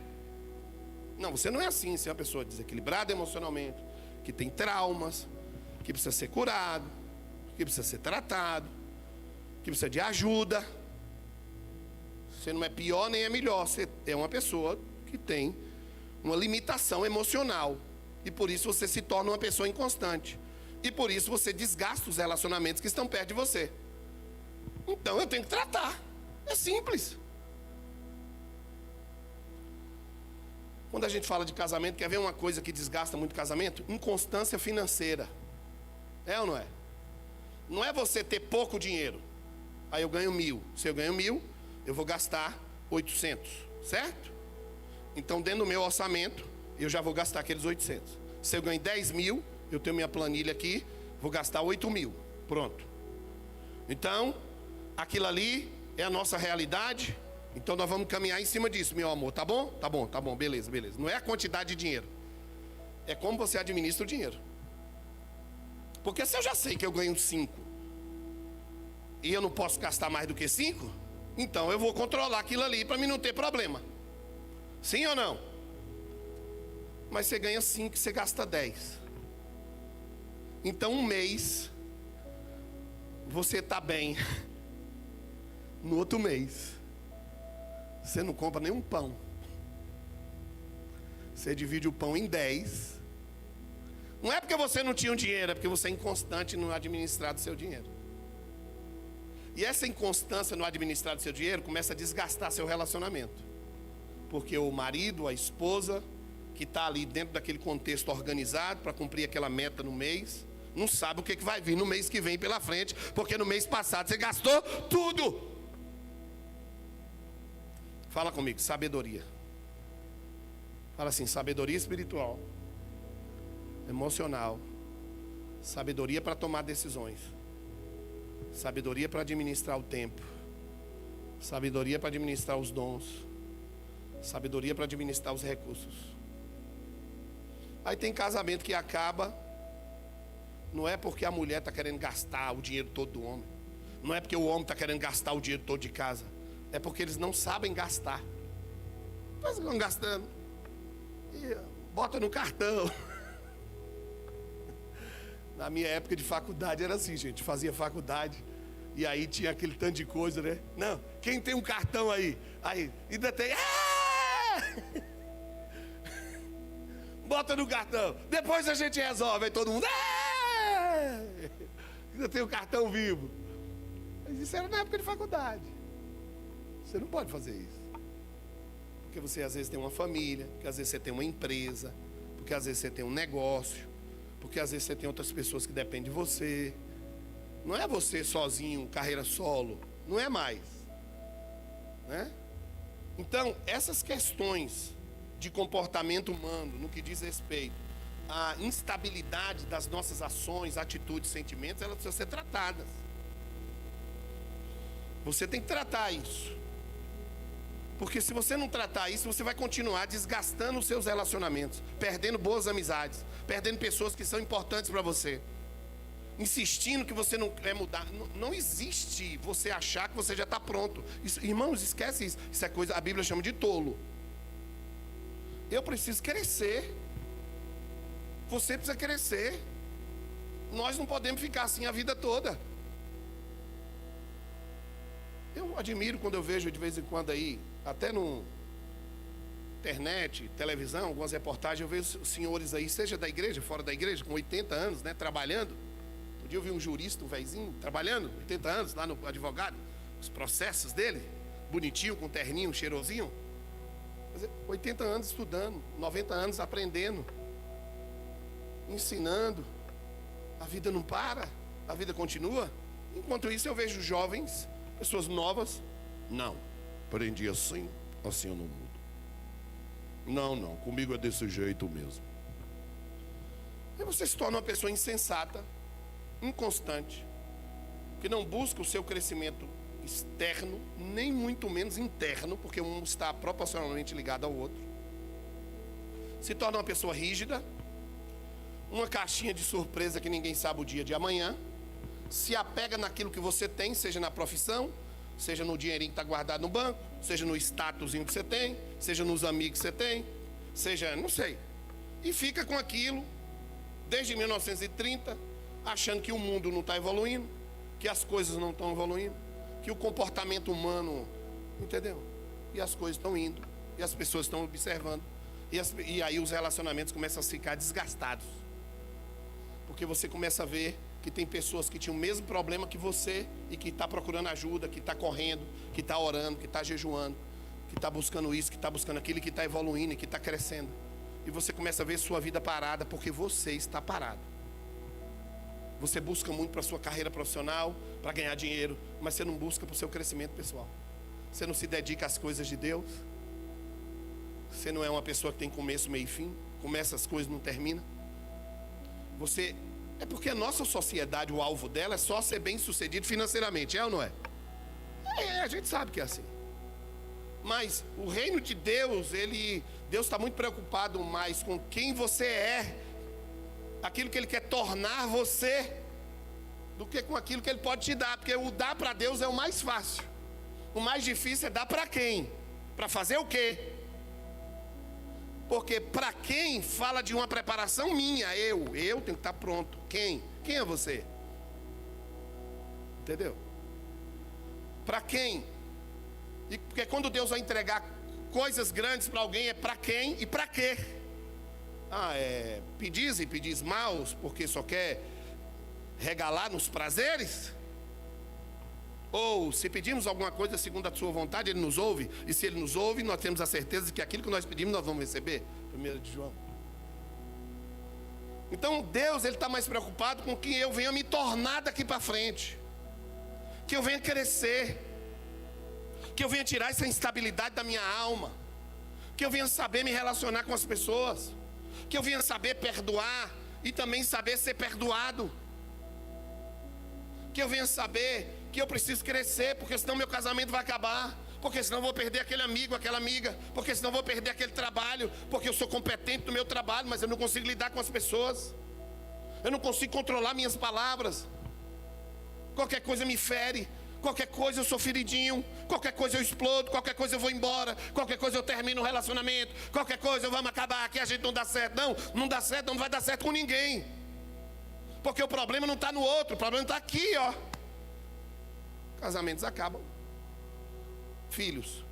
Não, você não é assim. Você é uma pessoa desequilibrada emocionalmente, que tem traumas, que precisa ser curado, que precisa ser tratado, que precisa de ajuda. Você não é pior nem é melhor. Você é uma pessoa que tem uma limitação emocional. E por isso você se torna uma pessoa inconstante. E por isso você desgasta os relacionamentos que estão perto de você. Então eu tenho que tratar. É simples. Quando a gente fala de casamento, quer ver uma coisa que desgasta muito casamento? Inconstância financeira. É ou não é? Não é você ter pouco dinheiro. Aí eu ganho 1.000. Se eu ganho 1.000, eu vou gastar 800. Certo? Então dentro do meu orçamento, eu já vou gastar aqueles 800. Se eu ganho 10.000, eu tenho minha planilha aqui, vou gastar 8.000. Pronto. Então, aquilo ali é a nossa realidade. Então nós vamos caminhar em cima disso, meu amor. Tá bom? Tá bom, beleza. Não é a quantidade de dinheiro. É como você administra o dinheiro. Porque se eu já sei que eu ganho 5 e eu não posso gastar mais do que 5, então eu vou controlar aquilo ali para mim não ter problema. Sim ou não? Mas você ganha 5 e você gasta 10. Então um mês você está bem. No outro mês você não compra nenhum pão. Você divide o pão em 10. Não é porque você não tinha um dinheiro, é porque você é inconstante no administrar do seu dinheiro. E essa inconstância no administrar do seu dinheiro começa a desgastar seu relacionamento. Porque o marido, a esposa, que está ali dentro daquele contexto organizado para cumprir aquela meta no mês, não sabe o que vai vir no mês que vem pela frente, porque no mês passado você gastou tudo. Fala comigo, sabedoria. Fala assim, sabedoria espiritual, emocional, sabedoria para tomar decisões, sabedoria para administrar o tempo, sabedoria para administrar os dons, sabedoria para administrar os recursos. Aí tem casamento que acaba, não é porque a mulher está querendo gastar o dinheiro todo do homem. Não é porque o homem está querendo gastar o dinheiro todo de casa. É porque eles não sabem gastar. Mas vão gastando. E bota no cartão. Na minha época de faculdade era assim, gente. Fazia faculdade. E aí tinha aquele tanto de coisa, né? Não, quem tem um cartão aí? Aí, ainda tem. Bota no cartão. Depois a gente resolve. Aí todo mundo. Ainda tem o cartão vivo. Mas isso era na época de faculdade. Você não pode fazer isso. Porque você às vezes tem uma família, porque às vezes você tem uma empresa, porque às vezes você tem um negócio, porque às vezes você tem outras pessoas que dependem de você. Não é você sozinho, carreira solo. Não é mais. Né? Então, essas questões de comportamento humano, no que diz respeito à instabilidade das nossas ações, atitudes, sentimentos, elas precisam ser tratadas. Você tem que tratar isso. Porque se você não tratar isso, você vai continuar desgastando os seus relacionamentos, perdendo boas amizades, perdendo pessoas que são importantes para você, insistindo que você não quer mudar. Não existe você achar que você já está pronto. Isso, irmãos, esquece isso. Isso é coisa, a Bíblia chama de tolo. Eu preciso crescer. Você precisa crescer. Nós não podemos ficar assim a vida toda. Eu admiro quando eu vejo de vez em quando aí, até no internet, televisão, algumas reportagens, eu vejo senhores aí, seja da igreja, fora da igreja, com 80 anos, né, trabalhando. Um dia eu vi um jurista, um velhinho, trabalhando, 80 anos, lá no advogado, os processos dele, bonitinho, com terninho, cheirosinho. 80 anos estudando, 90 anos aprendendo, ensinando. A vida não para, a vida continua. Enquanto isso eu vejo jovens, pessoas novas. Não, aprendi assim, assim eu não mudo. Não, comigo é desse jeito mesmo. Aí você se torna uma pessoa insensata, inconstante, que não busca o seu crescimento externo, nem muito menos interno, porque um está proporcionalmente ligado ao outro. Se torna uma pessoa rígida, uma caixinha de surpresa que ninguém sabe o dia de amanhã. Se apega naquilo que você tem, seja na profissão, seja no dinheirinho que está guardado no banco, seja no statusinho que você tem, seja nos amigos que você tem, seja, não sei. E fica com aquilo desde 1930, achando que o mundo não está evoluindo, que as coisas não estão evoluindo, que o comportamento humano, entendeu? E as coisas estão indo, e as pessoas estão observando, e aí os relacionamentos começam a ficar desgastados. Porque você começa a ver que tem pessoas que tinham o mesmo problema que você e que está procurando ajuda, que está correndo, que está orando, que está jejuando, que está buscando isso, que está buscando aquilo, que está evoluindo e que está crescendo. E você começa a ver sua vida parada porque você está parado. Você busca muito para a sua carreira profissional, para ganhar dinheiro, mas você não busca para o seu crescimento pessoal. Você não se dedica às coisas de Deus. Você não é uma pessoa que tem começo, meio e fim. Começa as coisas e não termina. Você... É porque a nossa sociedade, o alvo dela é só ser bem sucedido financeiramente, é ou não é? A gente sabe que é assim. Mas o reino de Deus, Deus está muito preocupado mais com quem você é, aquilo que Ele quer tornar você, do que com aquilo que Ele pode te dar. Porque o dar para Deus é o mais fácil. O mais difícil é dar para quem? Para fazer o quê? Porque para quem fala de uma preparação minha, eu tenho que estar pronto. Quem? Quem é você? Entendeu? Para quem? E porque quando Deus vai entregar coisas grandes para alguém, é para quem e para quê? Pedis e pedis maus porque só quer regalar nos prazeres? Ou se pedimos alguma coisa segundo a sua vontade, Ele nos ouve. E se Ele nos ouve, nós temos a certeza de que aquilo que nós pedimos, nós vamos receber. 1 de João. Então Deus, Ele está mais preocupado com que eu venha me tornar daqui para frente, que eu venha crescer, que eu venha tirar essa instabilidade da minha alma, que eu venha saber me relacionar com as pessoas, que eu venha saber perdoar e também saber ser perdoado, que eu venha saber que eu preciso crescer, porque senão meu casamento vai acabar, porque senão eu vou perder aquele amigo, aquela amiga, porque senão eu vou perder aquele trabalho, porque eu sou competente no meu trabalho, mas eu não consigo lidar com as pessoas, eu não consigo controlar minhas palavras. qualquer coisa me fere, qualquer coisa eu sou feridinho, qualquer coisa eu explodo, qualquer coisa eu vou embora, qualquer coisa eu termino o relacionamento, qualquer coisa vamos acabar aqui, a gente não dá certo. Não dá certo, não vai dar certo com ninguém. Porque o problema não está no outro, o problema está aqui, ó. Casamentos acabam. Filhos,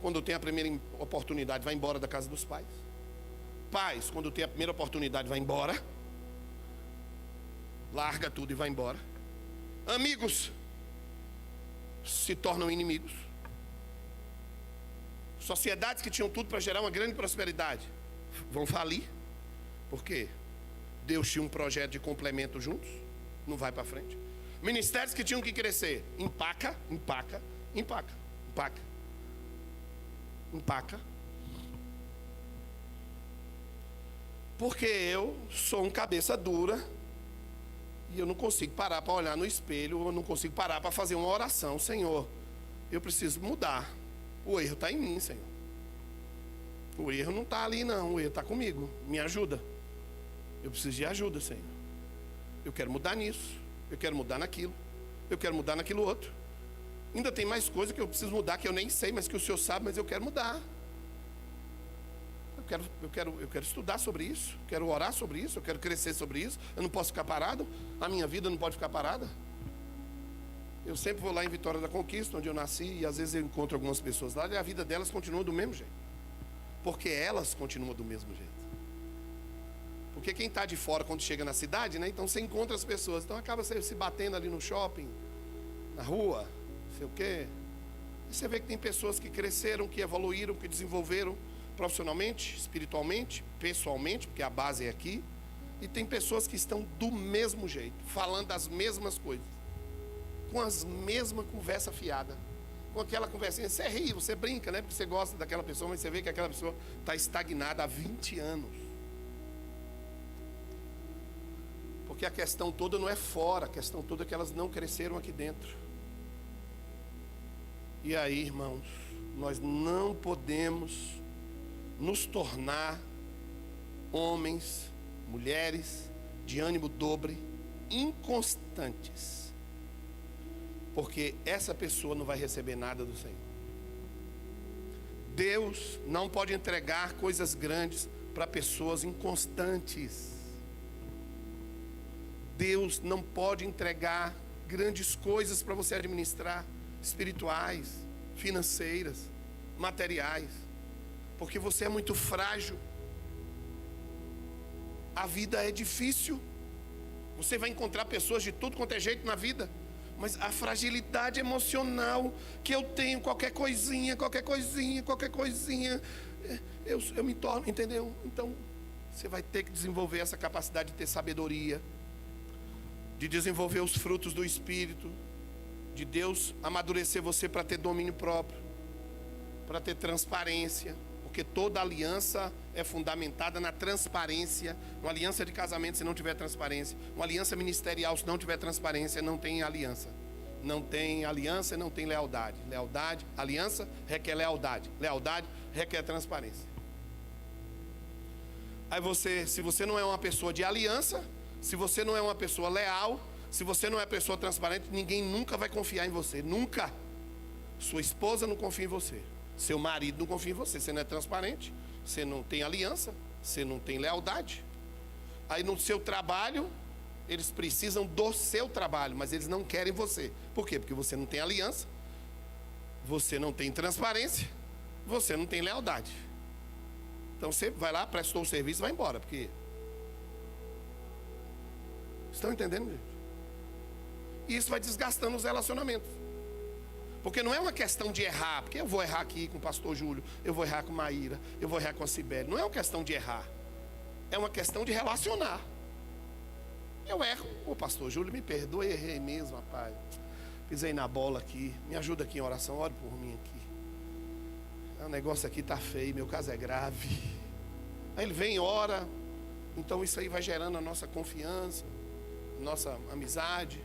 quando tem a primeira oportunidade, vai embora da casa dos pais. Pais, quando tem a primeira oportunidade, vai embora. Larga tudo e vai embora. Amigos se tornam inimigos. Sociedades que tinham tudo para gerar uma grande prosperidade vão falir. Por quê? Deus tinha um projeto de complemento juntos, não vai para frente. Ministérios que tinham que crescer, empaca. Porque eu sou um cabeça dura e eu não consigo parar para olhar no espelho, eu não consigo parar para fazer uma oração. Senhor, eu preciso mudar. O erro está em mim, Senhor. O erro não está ali não, o erro está comigo. Me ajuda. Eu preciso de ajuda, Senhor. Eu quero mudar nisso, eu quero mudar naquilo, eu quero mudar naquilo outro. Ainda tem mais coisa que eu preciso mudar, que eu nem sei, mas que o Senhor sabe, mas eu quero mudar. Eu quero estudar sobre isso, quero orar sobre isso, eu quero crescer sobre isso. Eu não posso ficar parado, a minha vida não pode ficar parada. Eu sempre vou lá em Vitória da Conquista, onde eu nasci, e às vezes eu encontro algumas pessoas lá, e a vida delas continua do mesmo jeito. Porque elas continuam do mesmo jeito. Porque quem está de fora, quando chega na cidade, né? Então você encontra as pessoas, então acaba se batendo ali no shopping, na rua, não sei o quê. E você vê que tem pessoas que cresceram, que evoluíram, que desenvolveram profissionalmente, espiritualmente, pessoalmente, porque a base é aqui. E tem pessoas que estão do mesmo jeito, falando as mesmas coisas, com as mesmas conversa fiada, com aquela conversinha. Você ri, você brinca, né? Porque você gosta daquela pessoa, mas você vê que aquela pessoa está estagnada há 20 anos. Porque a questão toda não é fora, a questão toda é que elas não cresceram aqui dentro. E aí, irmãos, nós não podemos nos tornar homens, mulheres de ânimo dobre, inconstantes, porque essa pessoa não vai receber nada do Senhor. Deus não pode entregar coisas grandes para pessoas inconstantes. Deus não pode entregar grandes coisas para você administrar, espirituais, financeiras, materiais, porque você é muito frágil. A vida é difícil. Você vai encontrar pessoas de tudo quanto é jeito na vida, mas a fragilidade emocional que eu tenho, qualquer coisinha, eu me torno, entendeu? Então, você vai ter que desenvolver essa capacidade de ter sabedoria, de desenvolver os frutos do Espírito, de Deus amadurecer você para ter domínio próprio, para ter transparência, porque toda aliança é fundamentada na transparência. Uma aliança de casamento, se não tiver transparência, uma aliança ministerial, se não tiver transparência, não tem aliança. Não tem aliança, não tem lealdade. Aliança requer lealdade. Lealdade requer transparência. Aí se você não é uma pessoa de aliança, se você não é uma pessoa leal, se você não é uma pessoa transparente, ninguém nunca vai confiar em você. Nunca. Sua esposa não confia em você. Seu marido não confia em você. Você não é transparente, você não tem aliança, você não tem lealdade. Aí no seu trabalho, eles precisam do seu trabalho, mas eles não querem você. Por quê? Porque você não tem aliança, você não tem transparência, você não tem lealdade. Então você vai lá, prestou o serviço e vai embora. Porque... Estão entendendo, gente? E isso vai desgastando os relacionamentos. Porque não é uma questão de errar, porque eu vou errar aqui com o pastor Júlio, eu vou errar com Maíra, eu vou errar com a Cibele. Não é uma questão de errar, é uma questão de relacionar. Eu erro, o pastor Júlio, me perdoe, errei mesmo, rapaz. Pisei na bola aqui, me ajuda aqui em oração, ore por mim aqui. O negócio aqui está feio, meu caso é grave. Aí ele vem e ora, então isso aí vai gerando a nossa confiança, nossa amizade.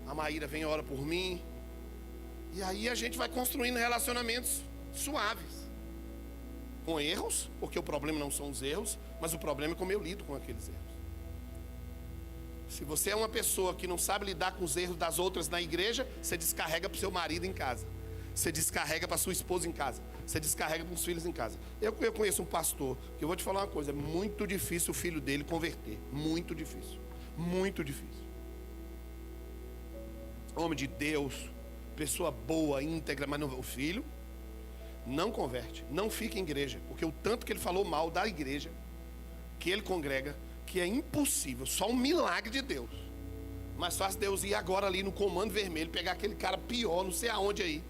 A Maíra vem e ora por mim. E aí a gente vai construindo relacionamentos suaves, com erros, porque o problema não são os erros, mas o problema é como eu lido com aqueles erros. Se você é uma pessoa que não sabe lidar com os erros das outras na igreja, você descarrega para o seu marido em casa. Você descarrega para sua esposa em casa. Você descarrega para os filhos em casa. Eu conheço um pastor, que eu vou te falar uma coisa, é muito difícil o filho dele converter. Muito difícil. Muito difícil. Homem de Deus, pessoa boa, íntegra, mas não, o filho não converte, não fica em igreja, porque o tanto que ele falou mal da igreja, que ele congrega, que é impossível, só um milagre de Deus. Mas faz Deus ir agora ali no Comando Vermelho, pegar aquele cara pior, não sei aonde aí,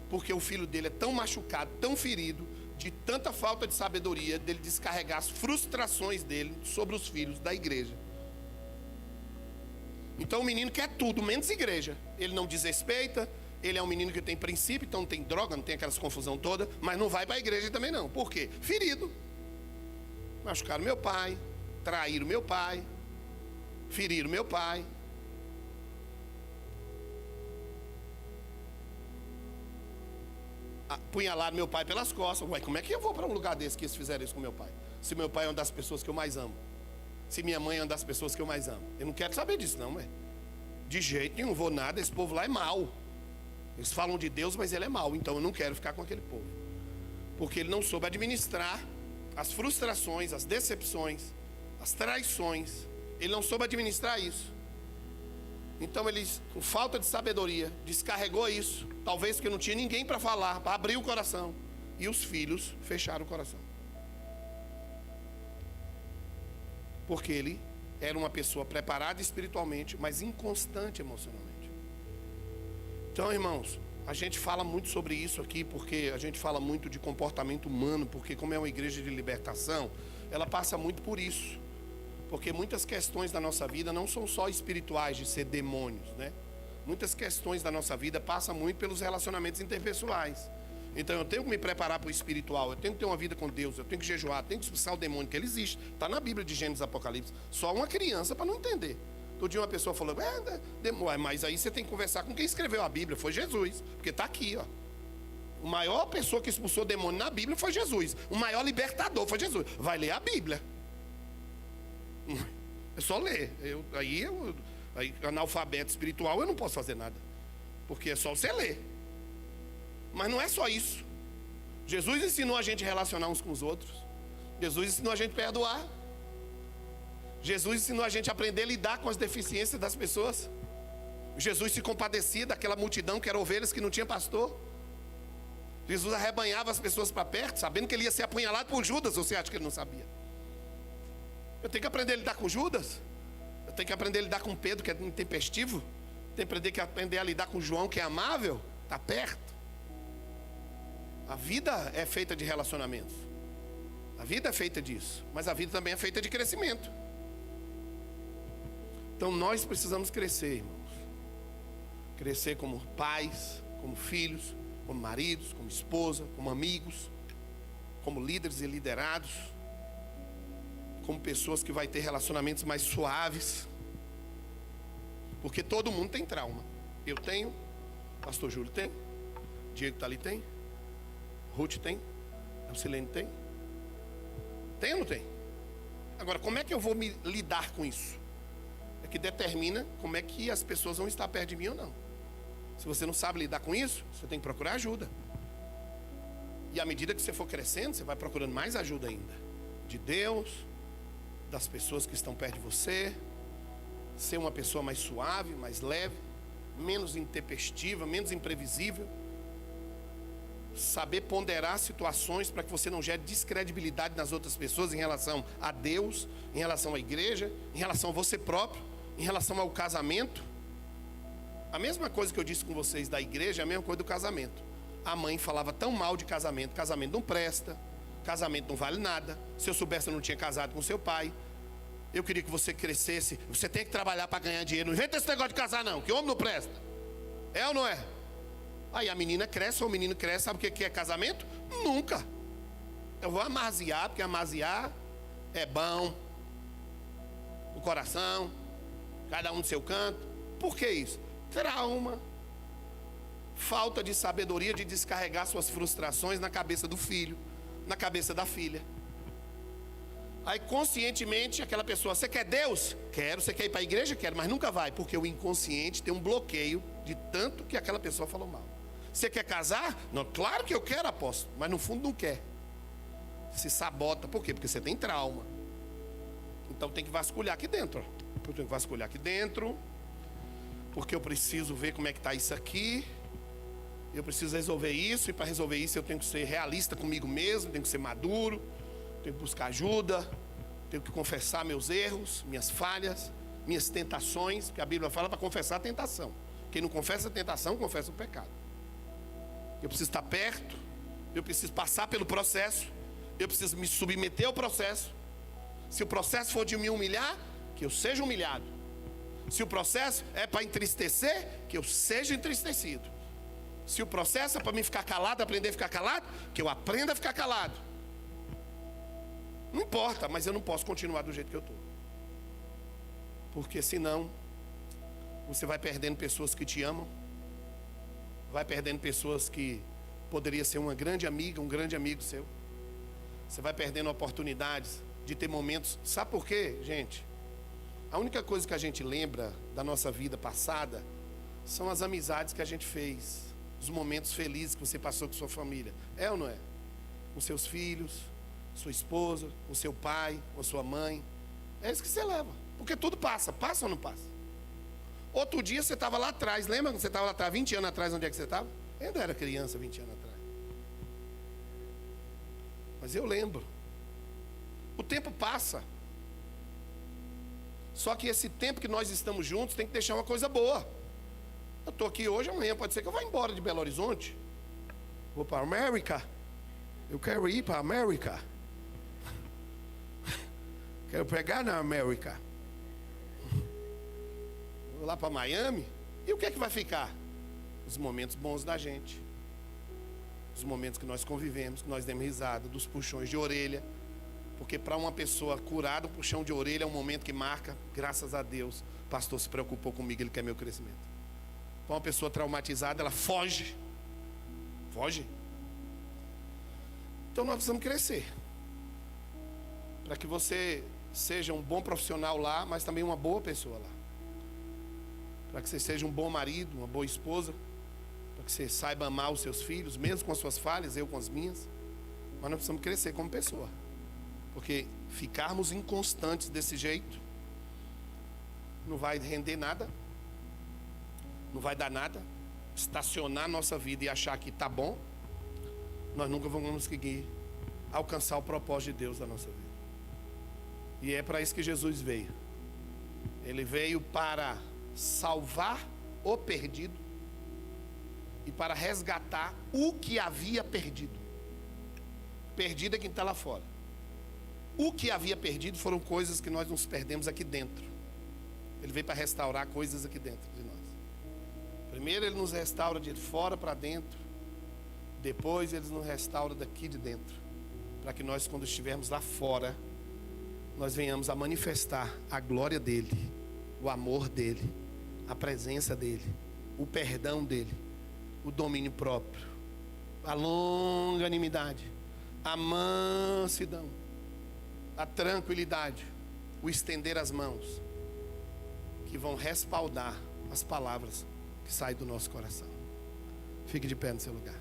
porque o filho dele é tão machucado, tão ferido, de tanta falta de sabedoria, dele descarregar as frustrações dele sobre os filhos da igreja. Então o menino quer tudo, menos igreja. Ele não desrespeita, ele é um menino que tem princípio, então não tem droga, não tem aquelas confusão toda, mas não vai para a igreja também não. Por quê? Ferido. Machucaram meu pai, traíram meu pai, feriram meu pai. Apunhalaram meu pai pelas costas. Ué, como é que eu vou para um lugar desse que eles fizeram isso com meu pai? Se meu pai é uma das pessoas que eu mais amo. Se minha mãe é uma das pessoas que eu mais amo. Eu não quero saber disso não, ué. De jeito nenhum, vou nada, esse povo lá é mau. Eles falam de Deus, mas ele é mau. Então eu não quero ficar com aquele povo. Porque ele não soube administrar as frustrações, as decepções, as traições. Ele não soube administrar isso. Então ele, com falta de sabedoria, descarregou isso. Talvez porque não tinha ninguém para falar, para abrir o coração. E os filhos fecharam o coração. Porque ele era uma pessoa preparada espiritualmente, mas inconstante emocionalmente. Então, irmãos, a gente fala muito sobre isso aqui, porque a gente fala muito de comportamento humano, porque como é uma igreja de libertação, ela passa muito por isso. Porque muitas questões da nossa vida não são só espirituais, de ser demônios, né? Muitas questões da nossa vida passam muito pelos relacionamentos interpessoais. Então eu tenho que me preparar para o espiritual, eu tenho que ter uma vida com Deus, eu tenho que jejuar, tenho que expulsar o demônio, que ele existe. Está na Bíblia de Gênesis e Apocalipse. Só uma criança para não entender. Todo dia uma pessoa falou, mas aí você tem que conversar com quem escreveu a Bíblia, foi Jesus. Porque está aqui, ó. A maior pessoa que expulsou demônio na Bíblia foi Jesus. O maior libertador foi Jesus. Vai ler a Bíblia. É só ler. Aí, analfabeto espiritual, eu não posso fazer nada. Porque é só você ler. Mas não é só isso. Jesus ensinou a gente a relacionar uns com os outros. Jesus ensinou a gente a perdoar. Jesus ensinou a gente a aprender a lidar com as deficiências das pessoas. Jesus se compadecia daquela multidão que eram ovelhas que não tinha pastor. Jesus arrebanhava as pessoas para perto, sabendo que ele ia ser apunhalado por Judas. Ou você acha que ele não sabia? Eu tenho que aprender a lidar com Judas. Eu tenho que aprender a lidar com Pedro, que é intempestivo. Eu tenho que aprender a lidar com João, que é amável, está perto. A vida é feita de relacionamentos. A vida é feita disso. Mas a vida também é feita de crescimento. Então nós precisamos crescer, irmãos. Crescer como pais, como filhos, como maridos, como esposa, como amigos, como líderes e liderados, como pessoas que vai ter relacionamentos mais suaves. Porque todo mundo tem trauma. Eu tenho, pastor Júlio tem, Diego está ali tem, Ruth tem, a Silene tem. Tem ou não tem? Agora, como é que eu vou me lidar com isso? É que determina como é que as pessoas vão estar perto de mim ou não. Se você não sabe lidar com isso, você tem que procurar ajuda. E à medida que você for crescendo, você vai procurando mais ajuda ainda. De Deus, das pessoas que estão perto de você. Ser uma pessoa mais suave, mais leve, menos intempestiva, menos imprevisível. Saber ponderar situações para que você não gere descredibilidade nas outras pessoas em relação a Deus, em relação à igreja, em relação a você próprio, em relação ao casamento. A mesma coisa que eu disse com vocês da igreja é a mesma coisa do casamento. A mãe falava tão mal de casamento, casamento não presta, casamento não vale nada. Se eu soubesse, eu não tinha casado com seu pai. Eu queria que você crescesse, você tem que trabalhar para ganhar dinheiro. Não inventa esse negócio de casar não, que homem não presta. É ou não é? Aí a menina cresce, ou o menino cresce, sabe o que é casamento? Nunca. Eu vou amaziar, porque amaziar é bom. O coração, cada um do seu canto. Por que isso? Trauma. Falta de sabedoria de descarregar suas frustrações na cabeça do filho, na cabeça da filha. Aí conscientemente aquela pessoa, você quer Deus? Quero. Você quer ir para a igreja? Quero, mas nunca vai, porque o inconsciente tem um bloqueio de tanto que aquela pessoa falou mal. Você quer casar? Não, claro que eu quero, apóstolo, mas no fundo não quer. Se sabota, por quê? Porque você tem trauma. Então tem que vasculhar aqui dentro. Eu tenho que vasculhar aqui dentro, porque eu preciso ver como é que está isso aqui. Eu preciso resolver isso, e para resolver isso eu tenho que ser realista comigo mesmo, tenho que ser maduro, tenho que buscar ajuda, tenho que confessar meus erros, minhas falhas, minhas tentações, porque a Bíblia fala para confessar a tentação. Quem não confessa a tentação, confessa o pecado. Eu preciso estar perto, eu preciso passar pelo processo, eu preciso me submeter ao processo. Se o processo for de me humilhar, que eu seja humilhado. Se o processo é para entristecer, que eu seja entristecido. Se o processo é para mim ficar calado, aprender a ficar calado, que eu aprenda a ficar calado. Não importa, mas eu não posso continuar do jeito que eu estou. Porque senão, você vai perdendo pessoas que te amam. Vai perdendo pessoas que poderia ser uma grande amiga, um grande amigo seu. Você vai perdendo oportunidades de ter momentos. Sabe por quê, gente? A única coisa que a gente lembra da nossa vida passada são as amizades que a gente fez, os momentos felizes que você passou com sua família. É ou não é? Com seus filhos, sua esposa, com seu pai, com sua mãe. É isso que você leva. Porque tudo passa. Passa ou não passa? Outro dia você estava lá atrás. Lembra quando você estava lá atrás, 20 anos atrás, onde é que você estava? Eu ainda era criança 20 anos atrás. Mas eu lembro. O tempo passa. Só que esse tempo que nós estamos juntos tem que deixar uma coisa boa. Eu estou aqui hoje, amanhã pode ser que eu vá embora de Belo Horizonte. Vou para a América. Eu quero ir para a América. Quero pregar na América. Vou lá para Miami. E o que é que vai ficar? Os momentos bons da gente. Os momentos que nós convivemos, que nós demos risada, dos puxões de orelha. Porque para uma pessoa curada, um puxão de orelha é um momento que marca, graças a Deus, o pastor se preocupou comigo, ele quer meu crescimento. Para uma pessoa traumatizada, ela foge. Foge. Então nós precisamos crescer. Para que você seja um bom profissional lá, mas também uma boa pessoa lá. Para que você seja um bom marido, uma boa esposa. Para que você saiba amar os seus filhos, mesmo com as suas falhas, eu com as minhas. Mas nós precisamos crescer como pessoa. Porque ficarmos inconstantes desse jeito não vai render nada, não vai dar nada. Estacionar nossa vida e achar que está bom, nós nunca vamos conseguir alcançar o propósito de Deus da nossa vida. E é para isso que Jesus veio. Ele veio para salvar o perdido e para resgatar o que havia perdido. Perdido é quem está lá fora. O que havia perdido foram coisas que nós nos perdemos aqui dentro. Ele veio para restaurar coisas aqui dentro de nós. Primeiro ele nos restaura de fora para dentro. Depois ele nos restaura daqui de dentro. Para que nós, quando estivermos lá fora, nós venhamos a manifestar a glória dele, o amor dele, a presença dele, o perdão dele, o domínio próprio, a longanimidade, a mansidão, a tranquilidade, o estender as mãos, que vão respaldar as palavras que saem do nosso coração. Fique de pé no seu lugar.